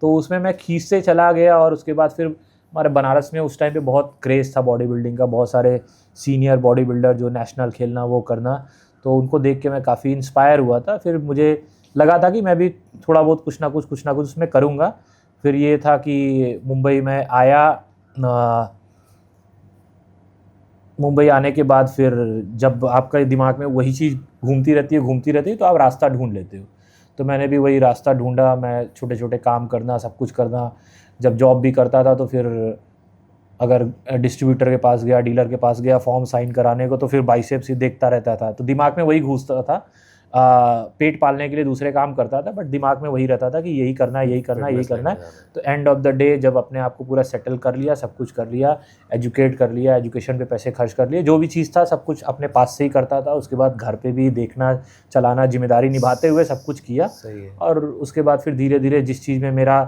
तो उसमें मैं खींचते चला गया। और उसके बाद फिर हमारे बनारस में उस टाइम पे बहुत क्रेज़ था बॉडी बिल्डिंग का, बहुत सारे सीनियर बॉडी बिल्डर जो नेशनल खेलना वो करना, तो उनको देख के मैं काफ़ी इंस्पायर हुआ था। फिर मुझे लगा था कि मैं भी थोड़ा बहुत कुछ ना कुछ उसमें करूँगा। फिर ये था कि मुंबई में आया, मुंबई आने के बाद फिर जब आपका दिमाग में वही चीज़ घूमती रहती है तो आप रास्ता ढूंढ लेते हो। तो मैंने भी वही रास्ता ढूंढा, मैं छोटे छोटे काम करना, सब कुछ करना। जब जॉब भी करता था तो फिर अगर डिस्ट्रीब्यूटर के पास गया, डीलर के पास गया फॉर्म साइन कराने को, तो फिर बाइसेप्स ही देखता रहता था, तो दिमाग में वही घुसता था। पेट पालने के लिए दूसरे काम करता था, बट दिमाग में वही रहता था कि यही करना है, यही करना है, यही करना है। तो एंड ऑफ द डे जब अपने आप को पूरा सेटल कर लिया, सब कुछ कर लिया, एजुकेट कर लिया, एजुकेशन पे पैसे खर्च कर लिए, जो भी चीज़ था सब कुछ अपने पास से ही करता था। उसके बाद घर पे भी देखना, चलाना, जिम्मेदारी निभाते हुए सब कुछ किया। और उसके बाद फिर धीरे धीरे जिस चीज़ में मेरा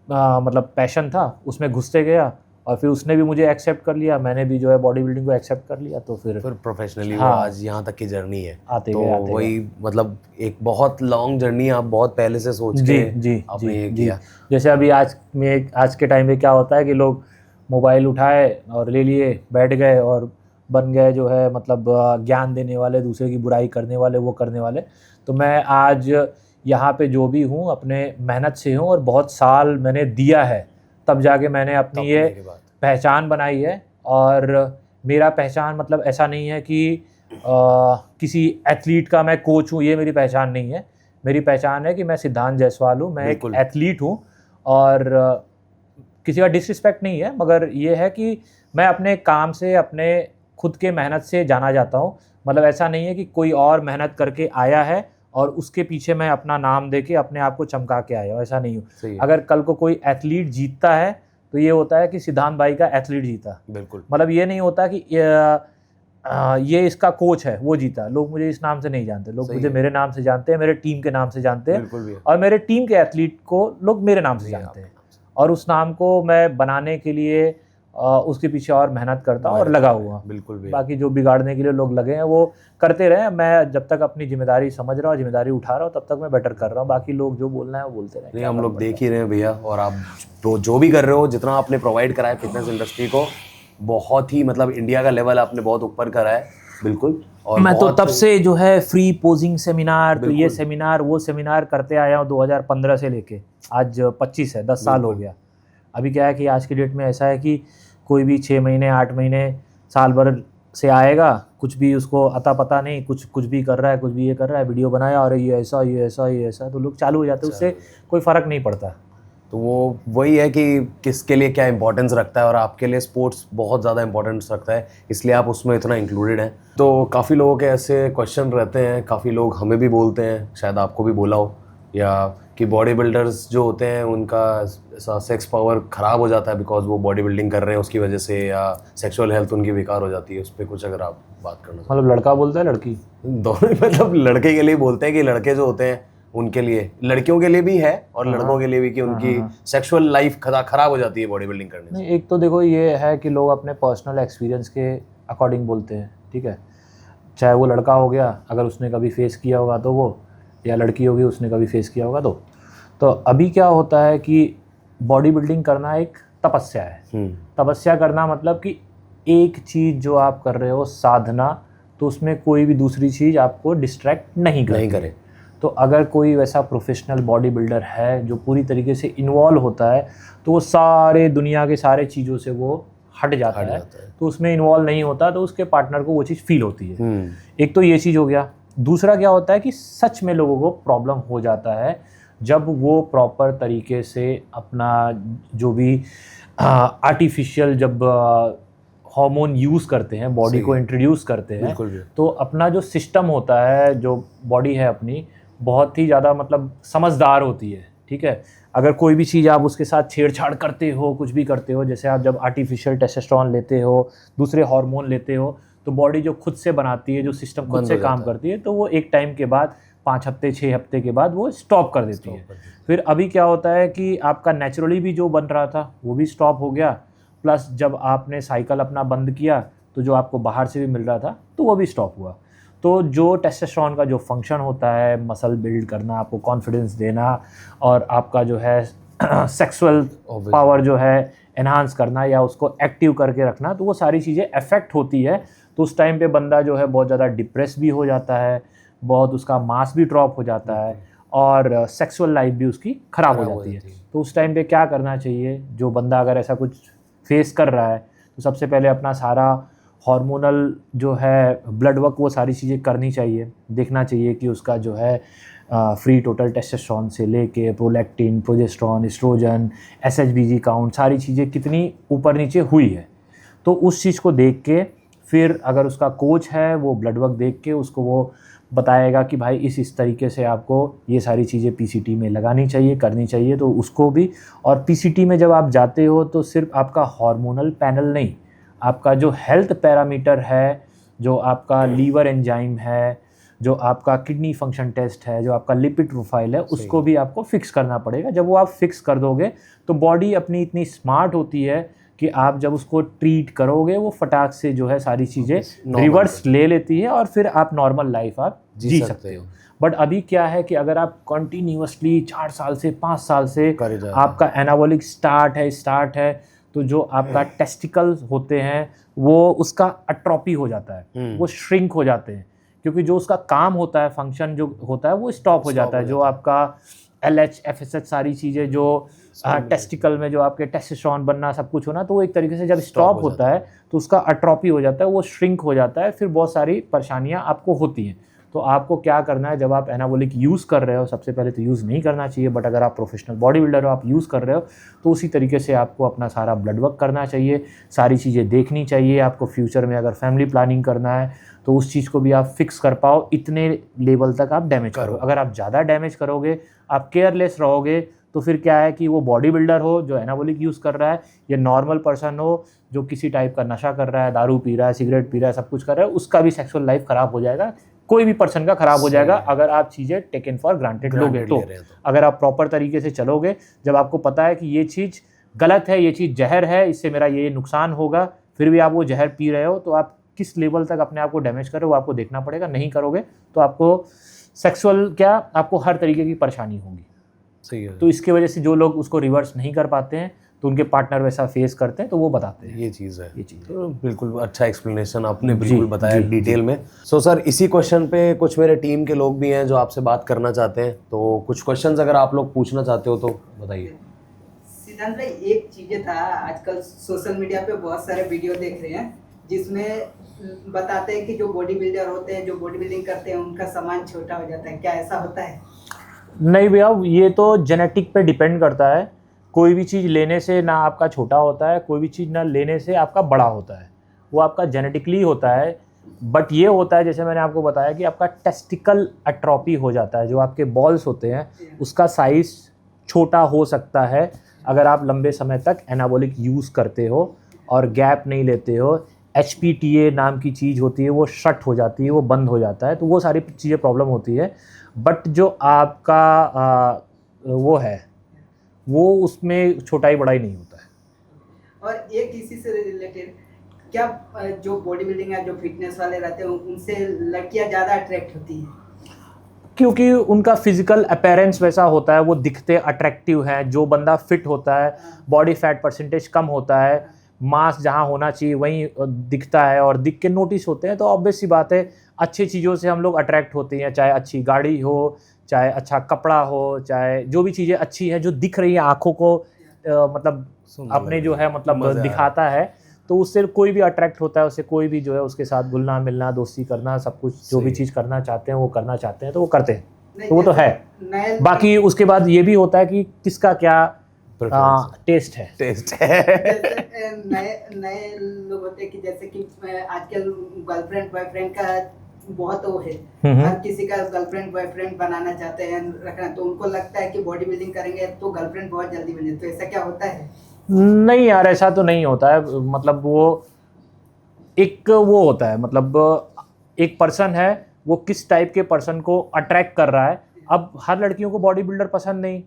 मतलब पैशन था उसमें घुसते गया, और फिर उसने भी मुझे एक्सेप्ट कर लिया, मैंने भी जो है बॉडी बिल्डिंग को एक्सेप्ट कर लिया। तो फिर प्रोफेशनली हाँ, वो आज यहाँ तक की जर्नी है। आते तो गए वही मतलब एक बहुत लॉन्ग जर्नी, आप बहुत पहले से सोच के आपने ये किया। जैसे अभी आज के टाइम में क्या होता है कि लोग मोबाइल उठाए और ले लिए, बैठ गए और बन गए जो है मतलब ज्ञान देने वाले, दूसरे की बुराई करने वाले, वो करने वाले। तो मैं आज यहाँ पे जो भी हूँ अपने मेहनत से हूँ, और बहुत साल मैंने दिया है, तब जाके मैंने अपनी ये पहचान बनाई है। और मेरा पहचान मतलब ऐसा नहीं है कि किसी एथलीट का मैं कोच हूँ, ये मेरी पहचान नहीं है। मेरी पहचान है कि मैं सिद्धांत जायसवाल हूँ, मैं एक एथलीट हूँ। और किसी का डिसरिस्पेक्ट नहीं है, मगर ये है कि मैं अपने काम से, अपने खुद के मेहनत से जाना जाता हूँ। मतलब ऐसा नहीं है कि कोई और मेहनत करके आया है और उसके पीछे मैं अपना नाम देके अपने आप को चमका के आया हूँ, ऐसा नहीं हूँ। अगर कल को कोई एथलीट जीतता है तो ये होता है कि सिद्धांत भाई का एथलीट जीता, बिल्कुल। मतलब ये नहीं होता कि ये इसका कोच है वो जीता। लोग मुझे इस नाम से नहीं जानते, लोग मुझे मेरे नाम से जानते हैं, मेरे टीम के नाम से जानते हैं, और मेरे टीम के एथलीट को लोग मेरे नाम से जानते हैं। और उस नाम को मैं बनाने के लिए उसके पीछे और मेहनत करता हूँ और लगा हुआ। बिल्कुल भी। बाकी जो बिगाड़ने के लिए लोग लगे हैं वो करते रहे, मैं जब तक अपनी जिम्मेदारी समझ रहा हूँ, जिम्मेदारी उठा रहा हूँ, तब तक मैं बेटर कर रहा हूँ। बाकी लोग जो बोलना है वो बोलते रहे। नहीं, हम लोग देख ही रहे हैं भैया, और आप जो भी कर रहे हो, जितना आपने प्रोवाइड करा है फिटनेस इंडस्ट्री को, बहुत ही मतलब इंडिया का लेवल आपने बहुत ऊपर करा है। बिल्कुल। और मैं तो तब से जो है फ्री पोजिंग सेमिनार, तो ये सेमिनार वो सेमिनार करते आया हूँ 2015 से लेके आज 25 है, 10 साल हो गया। अभी क्या है कि आज की डेट में ऐसा है कि कोई भी 6 महीने 8 महीने साल भर से आएगा, कुछ भी उसको अता पता नहीं, कुछ भी कर रहा है, कुछ भी ये कर रहा है, वीडियो बनाया और ये ऐसा ये ऐसा ये ऐसा, तो लोग चालू हो जाते हैं, उससे कोई फ़र्क नहीं पड़ता। तो वो वही है कि किसके लिए क्या इंपॉर्टेंस रखता है, और आपके लिए स्पोर्ट्स बहुत ज़्यादा इंपॉर्टेंस रखता है, इसलिए आप उसमें इतना इंक्लूडेड हैं। तो काफ़ी लोगों के ऐसे क्वेश्चन रहते हैं, काफ़ी लोग हमें भी बोलते हैं, शायद आपको भी बोला हो, या कि बॉडी बिल्डर्स जो होते हैं उनका ऐसा सेक्स पावर ख़राब हो जाता है बिकॉज वो बॉडी बिल्डिंग कर रहे हैं उसकी वजह से, या सेक्सुअल हेल्थ उनकी बेकार हो जाती है। उस पर कुछ अगर आप बात करना, मतलब लड़का बोलता है लड़की, दोनों मतलब लड़के के लिए बोलते हैं कि लड़के जो होते हैं उनके लिए, लड़कियों के लिए भी है और लड़कों के लिए भी, कि उनकी सेक्सुअल लाइफ खराब हो जाती है बॉडी बिल्डिंग करने से। एक तो देखो ये है कि लोग अपने पर्सनल एक्सपीरियंस के अकॉर्डिंग बोलते हैं, ठीक है। चाहे वो लड़का हो गया, अगर उसने कभी फेस किया होगा तो वो, या लड़की होगी उसने कभी फेस किया होगा तो अभी क्या होता है कि बॉडी बिल्डिंग करना एक तपस्या है। तपस्या करना मतलब कि एक चीज़ जो आप कर रहे हो साधना, तो उसमें कोई भी दूसरी चीज़ आपको डिस्ट्रैक्ट नहीं करे। तो अगर कोई वैसा प्रोफेशनल बॉडी बिल्डर है जो पूरी तरीके से इन्वॉल्व होता है, तो वो सारे दुनिया के सारे चीज़ों से वो हट जाता है, तो उसमें इन्वॉल्व नहीं होता, तो उसके पार्टनर को वो चीज़ फील होती है। एक तो ये चीज़ हो गया। दूसरा क्या होता है कि सच में लोगों को प्रॉब्लम हो जाता है जब वो प्रॉपर तरीके से अपना जो भी आर्टिफिशियल जब हार्मोन यूज़ करते हैं, बॉडी को इंट्रोड्यूस करते हैं, तो अपना जो सिस्टम होता है, जो बॉडी है अपनी, बहुत ही ज़्यादा मतलब समझदार होती है, ठीक है। अगर कोई भी चीज़ आप उसके साथ छेड़छाड़ करते हो, कुछ भी करते हो, जैसे आप जब आर्टिफिशियल टेस्टोस्टेरोन लेते हो, दूसरे हार्मोन लेते हो, तो बॉडी जो खुद से बनाती है, जो सिस्टम खुद से काम करती है, तो वो एक टाइम के बाद 5 हफ्ते 6 हफ्ते के बाद वो स्टॉप कर देती है। फिर अभी क्या होता है कि आपका नेचुरली भी जो बन रहा था वो भी स्टॉप हो गया, प्लस जब आपने साइकिल अपना बंद किया तो जो आपको बाहर से भी मिल रहा था तो वो भी स्टॉप हुआ। तो जो टेस्टोस्टेरोन का जो फंक्शन होता है, मसल बिल्ड करना, आपको कॉन्फिडेंस देना, और आपका जो है सेक्सुअल पावर जो है एनहांस करना या उसको एक्टिव करके रखना, तो वो सारी चीज़ें अफेक्ट होती है। तो उस टाइम पे बंदा जो है बहुत ज़्यादा डिप्रेस भी हो जाता है, बहुत उसका मास भी ड्रॉप हो जाता है, और सेक्सुअल लाइफ भी उसकी ख़राब हो जाती है। तो उस टाइम पे क्या करना चाहिए, जो बंदा अगर ऐसा कुछ फेस कर रहा है, तो सबसे पहले अपना सारा हार्मोनल जो है ब्लड वर्क, वो सारी चीज़ें करनी चाहिए। देखना चाहिए कि उसका जो है फ्री टोटल टेस्टोस्टेरोन से लेके prolactin, progesterone, estrogen, SHBG count, सारी चीज़ें कितनी ऊपर नीचे हुई है। तो उस चीज़ को देख के फिर अगर उसका कोच है वो ब्लड वर्क देख के उसको वो बताएगा कि भाई इस तरीके से आपको ये सारी चीज़ें पीसीटी में लगानी चाहिए, करनी चाहिए, तो उसको भी। और पीसीटी में जब आप जाते हो तो सिर्फ आपका हार्मोनल पैनल नहीं, आपका जो हेल्थ पैरामीटर है, जो आपका लीवर एंजाइम है, जो आपका किडनी फंक्शन टेस्ट है, जो आपका लिपिड प्रोफाइल है, उसको भी आपको फिक्स करना पड़ेगा। जब वो आप फिक्स कर दोगे तो बॉडी अपनी इतनी स्मार्ट होती है कि आप जब उसको ट्रीट करोगे वो फटाक से जो है सारी चीज़ें रिवर्स ले लेती है और फिर आप नॉर्मल लाइफ आप जी सकते हो। बट अभी क्या है कि अगर आप कंटिन्यूअसली 4 साल से 5 साल से आपका एनाबॉलिक स्टार्ट है तो जो आपका टेस्टिकल्स होते हैं वो उसका अट्रोपी हो जाता है, वो श्रिंक हो जाते हैं, क्योंकि जो उसका काम होता है, फंक्शन जो होता है वो स्टॉप हो जाता है। जो आपका LH FSH सारी चीज़ें जो टेस्टिकल में जो आपके टेस्टोस्टेरोन बनना सब कुछ होना, तो वो एक तरीके से जब स्टॉप होता है तो उसका अट्रोपी हो जाता है, वो श्रिंक हो जाता है, फिर बहुत सारी परेशानियां आपको होती हैं। तो आपको क्या करना है, जब आप एनाबॉलिक यूज़ कर रहे हो, सबसे पहले तो यूज़ नहीं करना चाहिए, बट अगर आप प्रोफेशनल बॉडी बिल्डर हो, आप यूज़ कर रहे हो, तो उसी तरीके से आपको अपना सारा ब्लड वर्क करना चाहिए, सारी चीज़ें देखनी चाहिए। आपको फ्यूचर में अगर फैमिली प्लानिंग करना है तो उस चीज़ को भी आप फिक्स कर पाओ, इतने लेवल तक आप डैमेज करो। अगर आप ज़्यादा डैमेज करोगे, आप केयरलेस रहोगे, तो फिर क्या है कि वो बॉडी बिल्डर हो जो एनाबॉलिक यूज़ कर रहा है या नॉर्मल पर्सन हो जो किसी टाइप का नशा कर रहा है, दारू पी रहा है, सिगरेट पी रहा है, सब कुछ कर रहा है, उसका भी सेक्सुअल लाइफ ख़राब हो जाएगा, कोई भी पर्सन का ख़राब हो जाएगा अगर आप चीज़ें टेकन फॉर ग्रांटेड लोगे। तो अगर आप प्रॉपर तरीके से चलोगे, जब आपको पता है कि ये चीज़ गलत है, ये चीज़ जहर है, इससे मेरा ये नुकसान होगा, फिर भी आप वो जहर पी रहे हो, तो आप किस लेवल तक अपने आप को डैमेज कर रहे हो वो आपको देखना पड़ेगा। नहीं करोगे तो आपको सेक्सुअल आपको हर तरीके की परेशानी होगी। सही है। तो इसके वजह से जो लोग उसको रिवर्स नहीं कर पाते हैं तो उनके पार्टनर वैसा फेस करते हैं, तो वो बताते हैं ये चीज़ है। ये चीज़ तो बिल्कुल अच्छा एक्सप्लेनेशन आपने बिल्कुल बताया डिटेल में। सो सर, इसी क्वेश्चन पे कुछ मेरे टीम के लोग भी हैं जो आपसे बात करना चाहते हैं, तो कुछ क्वेश्चंस अगर आप लोग पूछना चाहते हो तो बताइए। सिद्धांत भाई, एक चीज़ था, आजकल सोशल मीडिया पे बहुत सारे वीडियो देख रहे हैं जिसमें बताते हैं कि जो बॉडी बिल्डर होते हैं, जो बॉडी बिल्डिंग करते हैं, उनका सामान छोटा हो जाता है। क्या ऐसा होता है? नहीं भैया, ये तो जेनेटिक पे डिपेंड करता है। कोई भी चीज़ लेने से ना आपका छोटा होता है, कोई भी चीज़ ना लेने से आपका बड़ा होता है, वो आपका जेनेटिकली होता है। बट ये होता है, जैसे मैंने आपको बताया कि आपका टेस्टिकल अट्रोपी हो जाता है, जो आपके बॉल्स होते हैं उसका साइज़ छोटा हो सकता है अगर आप लंबे समय तक एनाबॉलिक यूज़ करते हो और गैप नहीं लेते हो। HPTA नाम की चीज़ होती है, वो शट हो जाती है, वो बंद हो जाता है, तो वो सारी चीज़ें प्रॉब्लम होती है। बट जो आपका वो है वो उसमें छोटाई बड़ाई नहीं होता है। और एक इसी से रिलेटेड, क्या जो बॉडी बिल्डिंग या जो फिटनेस वाले रहते हैं उनसे लड़कियां ज़्यादा अट्रैक्ट होती हैं? क्योंकि उनका फिजिकल अपीयरेंस वैसा होता है, वो दिखते अट्रैक्टिव हैं। जो बंदा फिट होता है, बॉडी फैट परसेंटेज कम होता है, मास जहाँ होना चाहिए वहीं दिखता है और दिख के नोटिस होते हैं, तो ऑब्वियस सी बात है अच्छी चीज़ों से हम लोग अट्रैक्ट होते हैं। चाहे अच्छी गाड़ी हो, चाहे अच्छा कपड़ा हो, चाहे जो भी चीज़ें अच्छी हैं जो दिख रही है आँखों को मतलब अपने जो है मतलब दिखाता है, तो उससे कोई भी अट्रैक्ट होता है, उससे कोई भी जो है उसके साथ घुलना मिलना, दोस्ती करना, सब कुछ जो भी चीज़ करना चाहते हैं वो करना चाहते हैं, तो वो करते हैं। तो वो तो है। बाकी उसके बाद ये भी होता है कि किसका क्या टेस्ट है। नए लोग होते हैं कि जैसे कि आजकल गर्लफ्रेंड बॉयफ्रेंड का बहुत वो है, हर किसी का गर्लफ्रेंड बॉयफ्रेंड बनाना चाहते हैं रखना, तो उनको लगता है कि बॉडी बिल्डिंग करेंगे तो गर्लफ्रेंड बहुत जल्दी बन जाए, तो ऐसा क्या होता है? नहीं यार, ऐसा तो नहीं होता है। मतलब वो एक वो होता है, मतलब एक पर्सन है, वो किस टाइप के पर्सन को अट्रैक्ट कर रहा है। अब हर लड़कियों को बॉडी बिल्डर पसंद नहीं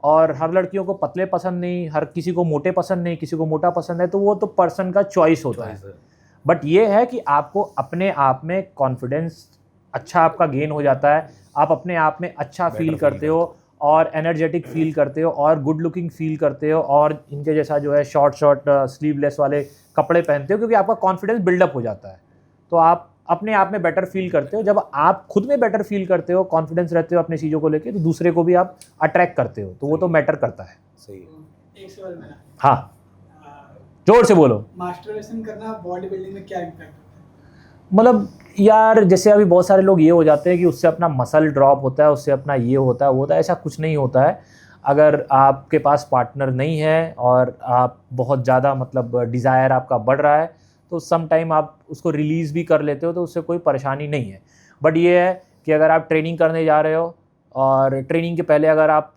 और हर लड़कियों को पतले पसंद नहीं, हर किसी को मोटे पसंद नहीं, किसी को मोटा पसंद है, तो वो तो पर्सन का चॉइस होता है। बट ये है कि आपको अपने आप में कॉन्फिडेंस अच्छा आपका गेन हो जाता है, आप अपने आप में अच्छा फील करते हो और एनर्जेटिक फील करते हो और गुड लुकिंग फील करते हो और इनके जैसा जो है शॉर्ट स्लीवलेस वाले कपड़े पहनते हो, क्योंकि आपका कॉन्फिडेंस बिल्डअप हो जाता है, तो आप अपने आप में बेटर फील करते हो। जब आप खुद में बेटर फील करते हो, कॉन्फिडेंस रहते हो अपनी चीज़ों को लेके, तो दूसरे को भी आप अट्रैक्ट करते हो, तो वो तो मैटर करता है। सही। एक सवाल मेरा, हाँ जोर से बोलो। मास्टरबेशन करना बॉडी बिल्डिंग में क्या इम्पैक्ट होता है? मतलब यार, जैसे अभी बहुत सारे लोग ये हो जाते हैं कि उससे अपना मसल ड्रॉप होता है, उससे अपना ये होता है वो होता है, ऐसा कुछ नहीं होता है। अगर आपके पास पार्टनर नहीं है और आप बहुत ज़्यादा मतलब डिज़ायर आपका बढ़ रहा है, तो सम टाइम आप उसको रिलीज़ भी कर लेते हो, तो उससे कोई परेशानी नहीं है। बट ये है कि अगर आप ट्रेनिंग करने जा रहे हो और ट्रेनिंग के पहले अगर आप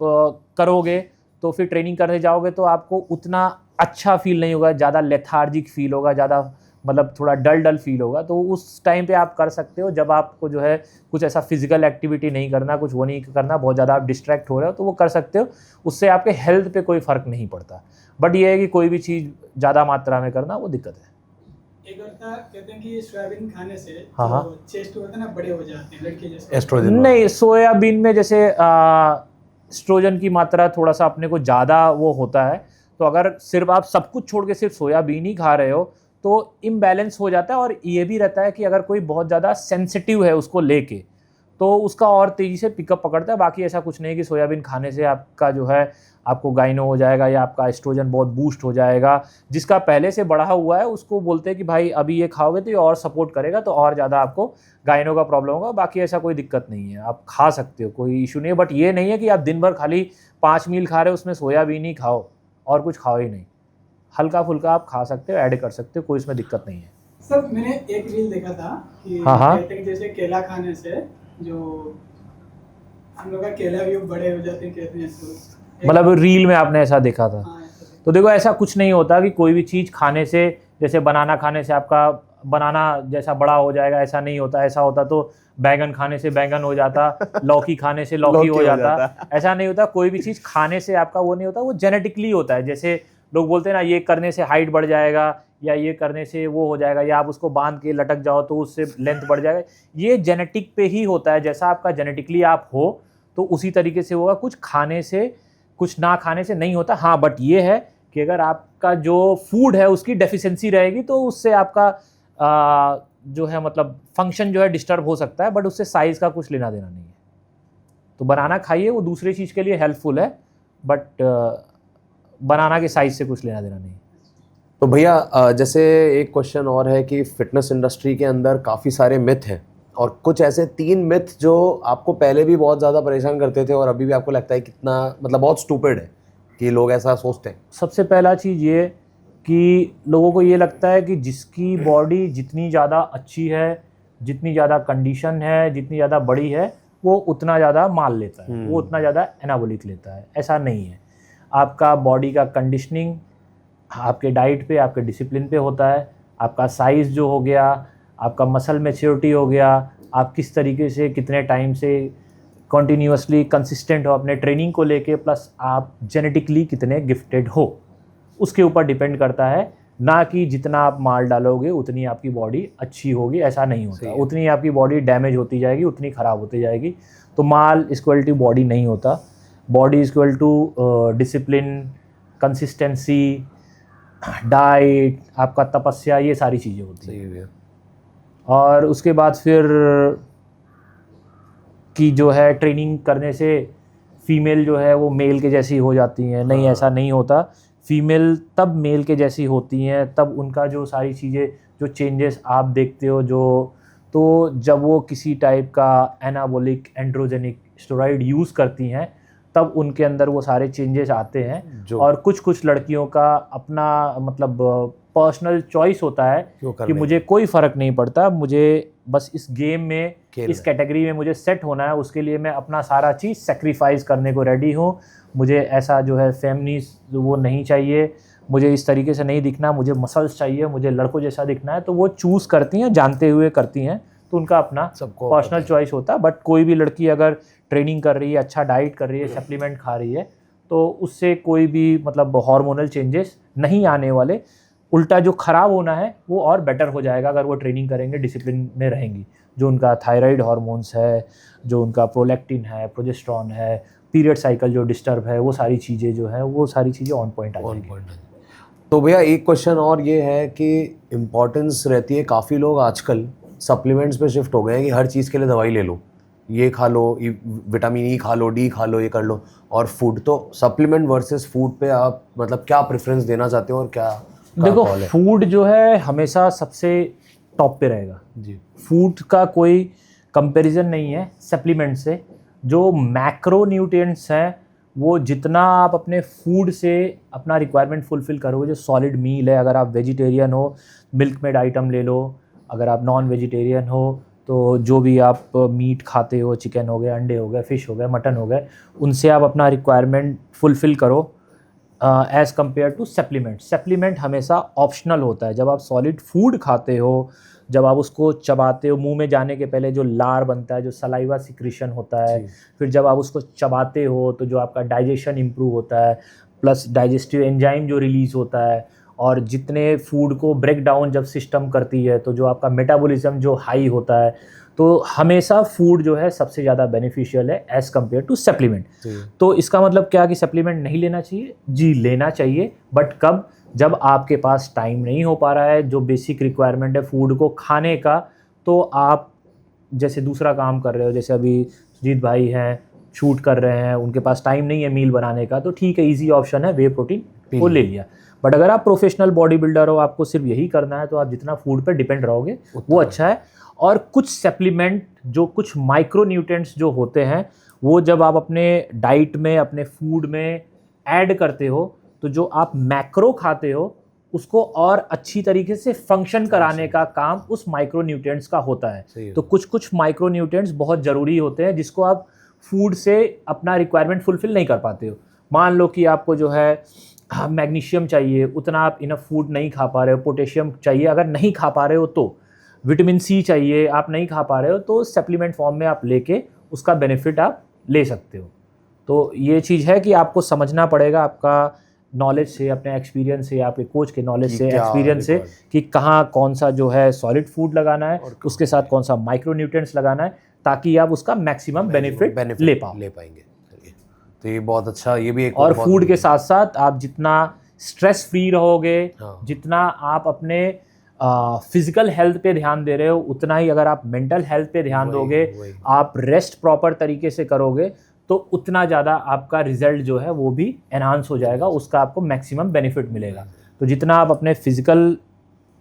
करोगे, तो फिर ट्रेनिंग करने जाओगे तो आपको उतना अच्छा फील नहीं होगा, ज़्यादा लेथार्जिक फील होगा, ज़्यादा मतलब थोड़ा डल डल फील होगा। तो उस टाइम पे आप कर सकते हो जब आपको जो है कुछ ऐसा फिजिकल एक्टिविटी नहीं करना, कुछ वो नहीं करना, बहुत ज़्यादा आप डिस्ट्रैक्ट हो रहे हो, तो वो कर सकते हो। उससे आपके हेल्थ पे कोई फ़र्क नहीं पड़ता। बट ये है कि कोई भी चीज़ ज़्यादा मात्रा में करना वो दिक्कत है। एक और था, कहते हैं कि सोयाबीन खाने से हाँ, हाँ। जो चेस्ट होता है ना, बड़े हो जाते हैं लड़के जैसे। एस्ट्रोजन नहीं, सोयाबीन में जैसे एस्ट्रोजन की मात्रा थोड़ा सा अपने को ज़्यादा वो होता है, तो अगर सिर्फ आप सब कुछ छोड़ के सिर्फ सोयाबीन ही खा रहे हो तो इम्बैलेंस हो जाता है। और ये भी रहता है कि अगर कोई बहुत ज़्यादा सेंसिटिव है उसको लेके, तो उसका और तेज़ी से पिकअप पकड़ता है। बाकी ऐसा कुछ नहीं है कि सोयाबीन खाने से आपका जो है आपको गाइनो हो जाएगा या आपका एस्ट्रोजन बहुत बूस्ट हो जाएगा। जिसका पहले से बढ़ा हुआ है उसको बोलते हैं कि भाई अभी ये खाओगे तो ये और सपोर्ट करेगा, तो और ज़्यादा आपको गाइनो का प्रॉब्लम होगा। बाकी ऐसा कोई दिक्कत नहीं है, आप खा सकते हो, कोई इशू नहीं है। बट ये नहीं है कि आप दिन भर खाली 5 मील खा रहे हो, उसमें सोयाबीन ही खाओ और कुछ खाओ ही नहीं। हल्का फुल्का आप खा सकते हो, ऐड कर सकते हो, कोई इसमें दिक्कत नहीं है। सर मैंने एक रील देखा था कि हाँ, हाँ। कहते हैं कि जैसे केला खाने से जो हम लोग का केला भी बड़े हो जाते हैं, कहते हैं तो मतलब रील में आपने ऐसा देखा था? हाँ, ऐसा देखा। तो देखो, ऐसा कुछ नहीं होता कि कोई भी चीज़ खाने से, जैसे बनाना खाने से आपका बनाना जैसा बड़ा हो जाएगा, ऐसा नहीं होता। ऐसा होता तो बैगन खाने से बैगन हो जाता, लौकी खाने से लौकी हो जाता। ऐसा नहीं होता। कोई भी चीज़ खाने से आपका वो नहीं होता, वो जेनेटिकली होता है। जैसे लोग बोलते हैं ना, ये करने से हाइट बढ़ जाएगा या ये करने से वो हो जाएगा, या आप उसको बांध के लटक जाओ तो उससे लेंथ बढ़ जाएगा। ये जेनेटिक पे ही होता है। जैसा आपका जेनेटिकली आप हो तो उसी तरीके से होगा। कुछ खाने से, कुछ ना खाने से नहीं होता। हाँ, बट ये है कि अगर आपका जो फूड है उसकी डेफिशिएंसी रहेगी तो उससे आपका जो है मतलब फंक्शन जो है डिस्टर्ब हो सकता है। बट उससे साइज़ का कुछ लेना देना नहीं है। तो बनाना खाइए, वो दूसरी चीज़ के लिए हेल्पफुल है, बट बनाना के साइज़ से कुछ लेना देना नहीं है। तो भैया जैसे एक क्वेश्चन और है कि फिटनेस इंडस्ट्री के अंदर काफ़ी सारे मिथ हैं, और कुछ ऐसे 3 मिथ जो आपको पहले भी बहुत ज़्यादा परेशान करते थे और अभी भी आपको लगता है कितना मतलब बहुत स्टूपिड है कि लोग ऐसा सोचते हैं। सबसे पहला चीज़ ये कि लोगों को ये लगता है कि जिसकी बॉडी जितनी ज़्यादा अच्छी है, जितनी ज़्यादा कंडीशन है, जितनी ज़्यादा बड़ी है, वो उतना ज़्यादा माल लेता है, वो उतना ज़्यादा एनाबॉलिक लेता है। ऐसा नहीं है। आपका बॉडी का कंडीशनिंग आपके डाइट पे, आपके डिसिप्लिन पे होता है। आपका साइज़ जो हो गया, आपका मसल मैच्योरिटी हो गया, आप किस तरीके से कितने टाइम से कंटिन्यूअसली कंसिस्टेंट हो अपने ट्रेनिंग को लेके, प्लस आप जेनेटिकली कितने गिफ्टेड हो, उसके ऊपर डिपेंड करता है। ना कि जितना आप माल डालोगे उतनी आपकी बॉडी अच्छी होगी, ऐसा नहीं होता। उतनी आपकी बॉडी डैमेज होती जाएगी, उतनी ख़राब होती जाएगी। तो माल इक्वल टू बॉडी नहीं होता। Body equal to discipline, consistency, diet, आपका तपस्या, ये सारी चीज़ें होती हैं। और उसके बाद फिर कि जो है ट्रेनिंग करने से फीमेल जो है वो मेल के जैसी हो जाती हैं। नहीं, ऐसा नहीं होता। फीमेल तब मेल के जैसी होती हैं, तब उनका जो सारी चीज़ें, जो चेंजेस आप देखते हो, तो जब वो किसी टाइप का एनाबॉलिक एंड्रोजेनिक स्टेरॉइड यूज़ करती हैं, तब उनके अंदर वो सारे चेंजेस आते हैं। और कुछ लड़कियों का अपना मतलब पर्सनल चॉइस होता है कि मुझे कोई फ़र्क नहीं पड़ता, मुझे बस इस गेम में, इस कैटेगरी में मुझे सेट होना है, उसके लिए मैं अपना सारा चीज़ सेक्रीफाइस करने को रेडी हूँ। मुझे ऐसा जो है फेमिनिस्ट वो नहीं चाहिए, मुझे इस तरीके से नहीं दिखना, मुझे मसल्स चाहिए, मुझे लड़कों जैसा दिखना है। तो वो चूज़ करती हैं, जानते हुए करती हैं। तो उनका अपना पर्सनल चॉइस होता है। बट कोई भी लड़की अगर ट्रेनिंग कर रही है, अच्छा डाइट कर रही है, सप्लीमेंट खा रही है, तो उससे कोई भी मतलब हार्मोनल चेंजेस नहीं आने वाले। उल्टा जो ख़राब होना है वो और बेटर हो जाएगा अगर वो ट्रेनिंग करेंगे, डिसिप्लिन में रहेंगी। जो उनका थायराइड हार्मोन्स है, जो उनका प्रोलैक्टिन है, प्रोजेस्टेरॉन है, पीरियड साइकिल जो डिस्टर्ब है, वो सारी चीज़ें जो है वो सारी चीज़ें ऑन पॉइंट आ जाएंगी। तो भैया एक क्वेश्चन और ये है कि इम्पॉर्टेंस रहती है, काफ़ी लोग आजकल सप्लीमेंट्स पे शिफ्ट हो गए हैं कि हर चीज़ के लिए दवाई ले लो, ये खा लो, विटामिन ई खा लो, डी खा लो, ये कर लो। और फूड, तो सप्लीमेंट वर्सेस फूड पे आप मतलब क्या प्रेफरेंस देना चाहते हो और क्या? देखो, फूड जो है हमेशा सबसे टॉप पे रहेगा जी। फूड का कोई कंपैरिजन नहीं है सप्लीमेंट से। जो मैक्रो न्यूट्रिएंट्स हैं वो जितना आप अपने फूड से अपना रिक्वायरमेंट फुलफ़िल करोगे, जो सॉलिड मील है, अगर आप वेजिटेरियन हो मिल्क मेड आइटम ले लो, अगर आप नॉन वेजिटेरियन हो तो जो भी आप मीट खाते हो, चिकन हो गया, अंडे हो गए, फ़िश हो गए, मटन हो गए, उनसे आप अपना रिक्वायरमेंट फुलफ़िल करो as compare to supplement. Supplement हमेशा ऑप्शनल होता है। जब आप सॉलिड फूड खाते हो, जब आप उसको चबाते हो, मुंह में जाने के पहले जो लार बनता है, जो सलाइवा सिक्रीशन होता है, फिर जब आप उसको चबाते हो तो जो आपका डाइजेशन इम्प्रूव होता है, प्लस डाइजेस्टिव एंजाइम जो रिलीज़ होता है, और जितने फूड को ब्रेक डाउन जब सिस्टम करती है तो जो आपका मेटाबॉलिज्म जो हाई होता है, तो हमेशा फूड जो है सबसे ज़्यादा बेनिफिशियल है एज़ कम्पेयर टू सप्लीमेंट। तो इसका मतलब क्या कि सप्लीमेंट नहीं लेना चाहिए? जी लेना चाहिए, बट कब? जब आपके पास टाइम नहीं हो पा रहा है, जो बेसिक रिक्वायरमेंट है फूड को खाने का, तो आप जैसे दूसरा काम कर रहे हो, जैसे अभी सुजीत भाई हैं शूट कर रहे हैं, उनके पास टाइम नहीं है मील बनाने का, तो ठीक है, ईजी ऑप्शन है वे प्रोटीन वो ले लिया। बट अगर आप प्रोफेशनल बॉडी बिल्डर हो, आपको सिर्फ यही करना है, तो आप जितना फूड पर डिपेंड रहोगे वो अच्छा है। और कुछ सप्लीमेंट, जो कुछ माइक्रो न्यूट्रिएंट्स जो होते हैं, वो जब आप अपने डाइट में, अपने फूड में ऐड करते हो, तो जो आप मैक्रो खाते हो उसको और अच्छी तरीके से फंक्शन कराने का काम उस माइक्रो न्यूट्रिएंट्स का होता है। तो कुछ कुछ माइक्रो न्यूट्रिएंट्स बहुत ज़रूरी होते हैं जिसको आप फूड से अपना रिक्वायरमेंट फुलफिल नहीं कर पाते हो। मान लो कि आपको जो है मैग्नीशियम चाहिए, उतना आप इनफ फूड नहीं खा पा रहे हो, पोटेशियम चाहिए, अगर नहीं खा पा रहे हो तो विटामिन सी चाहिए, आप नहीं खा पा रहे हो, तो सप्लीमेंट फॉर्म में आप लेके उसका बेनिफिट आप ले सकते हो। तो ये चीज़ है कि आपको समझना पड़ेगा आपका नॉलेज से, अपने एक्सपीरियंस से, आपके कोच के नॉलेज से, एक्सपीरियंस से, कि कहाँ कौन सा जो है सॉलिड फूड लगाना है, उसके साथ कौन सा माइक्रो न्यूट्रिएंट्स लगाना है, ताकि आप उसका मैक्सिमम बेनिफिट ले पाएंगे। तो ये बहुत अच्छा, ये भी एक और फूड के साथ साथ आप जितना स्ट्रेस फ्री रहोगे, जितना आप अपने फिजिकल हेल्थ पे ध्यान दे रहे हो, उतना ही अगर आप मेंटल हेल्थ पे ध्यान दोगे, आप रेस्ट प्रॉपर तरीके से करोगे, तो उतना ज़्यादा आपका रिजल्ट जो है वो भी एनहांस हो जाएगा, उसका आपको मैक्सिमम बेनिफिट मिलेगा। तो जितना आप अपने फिजिकल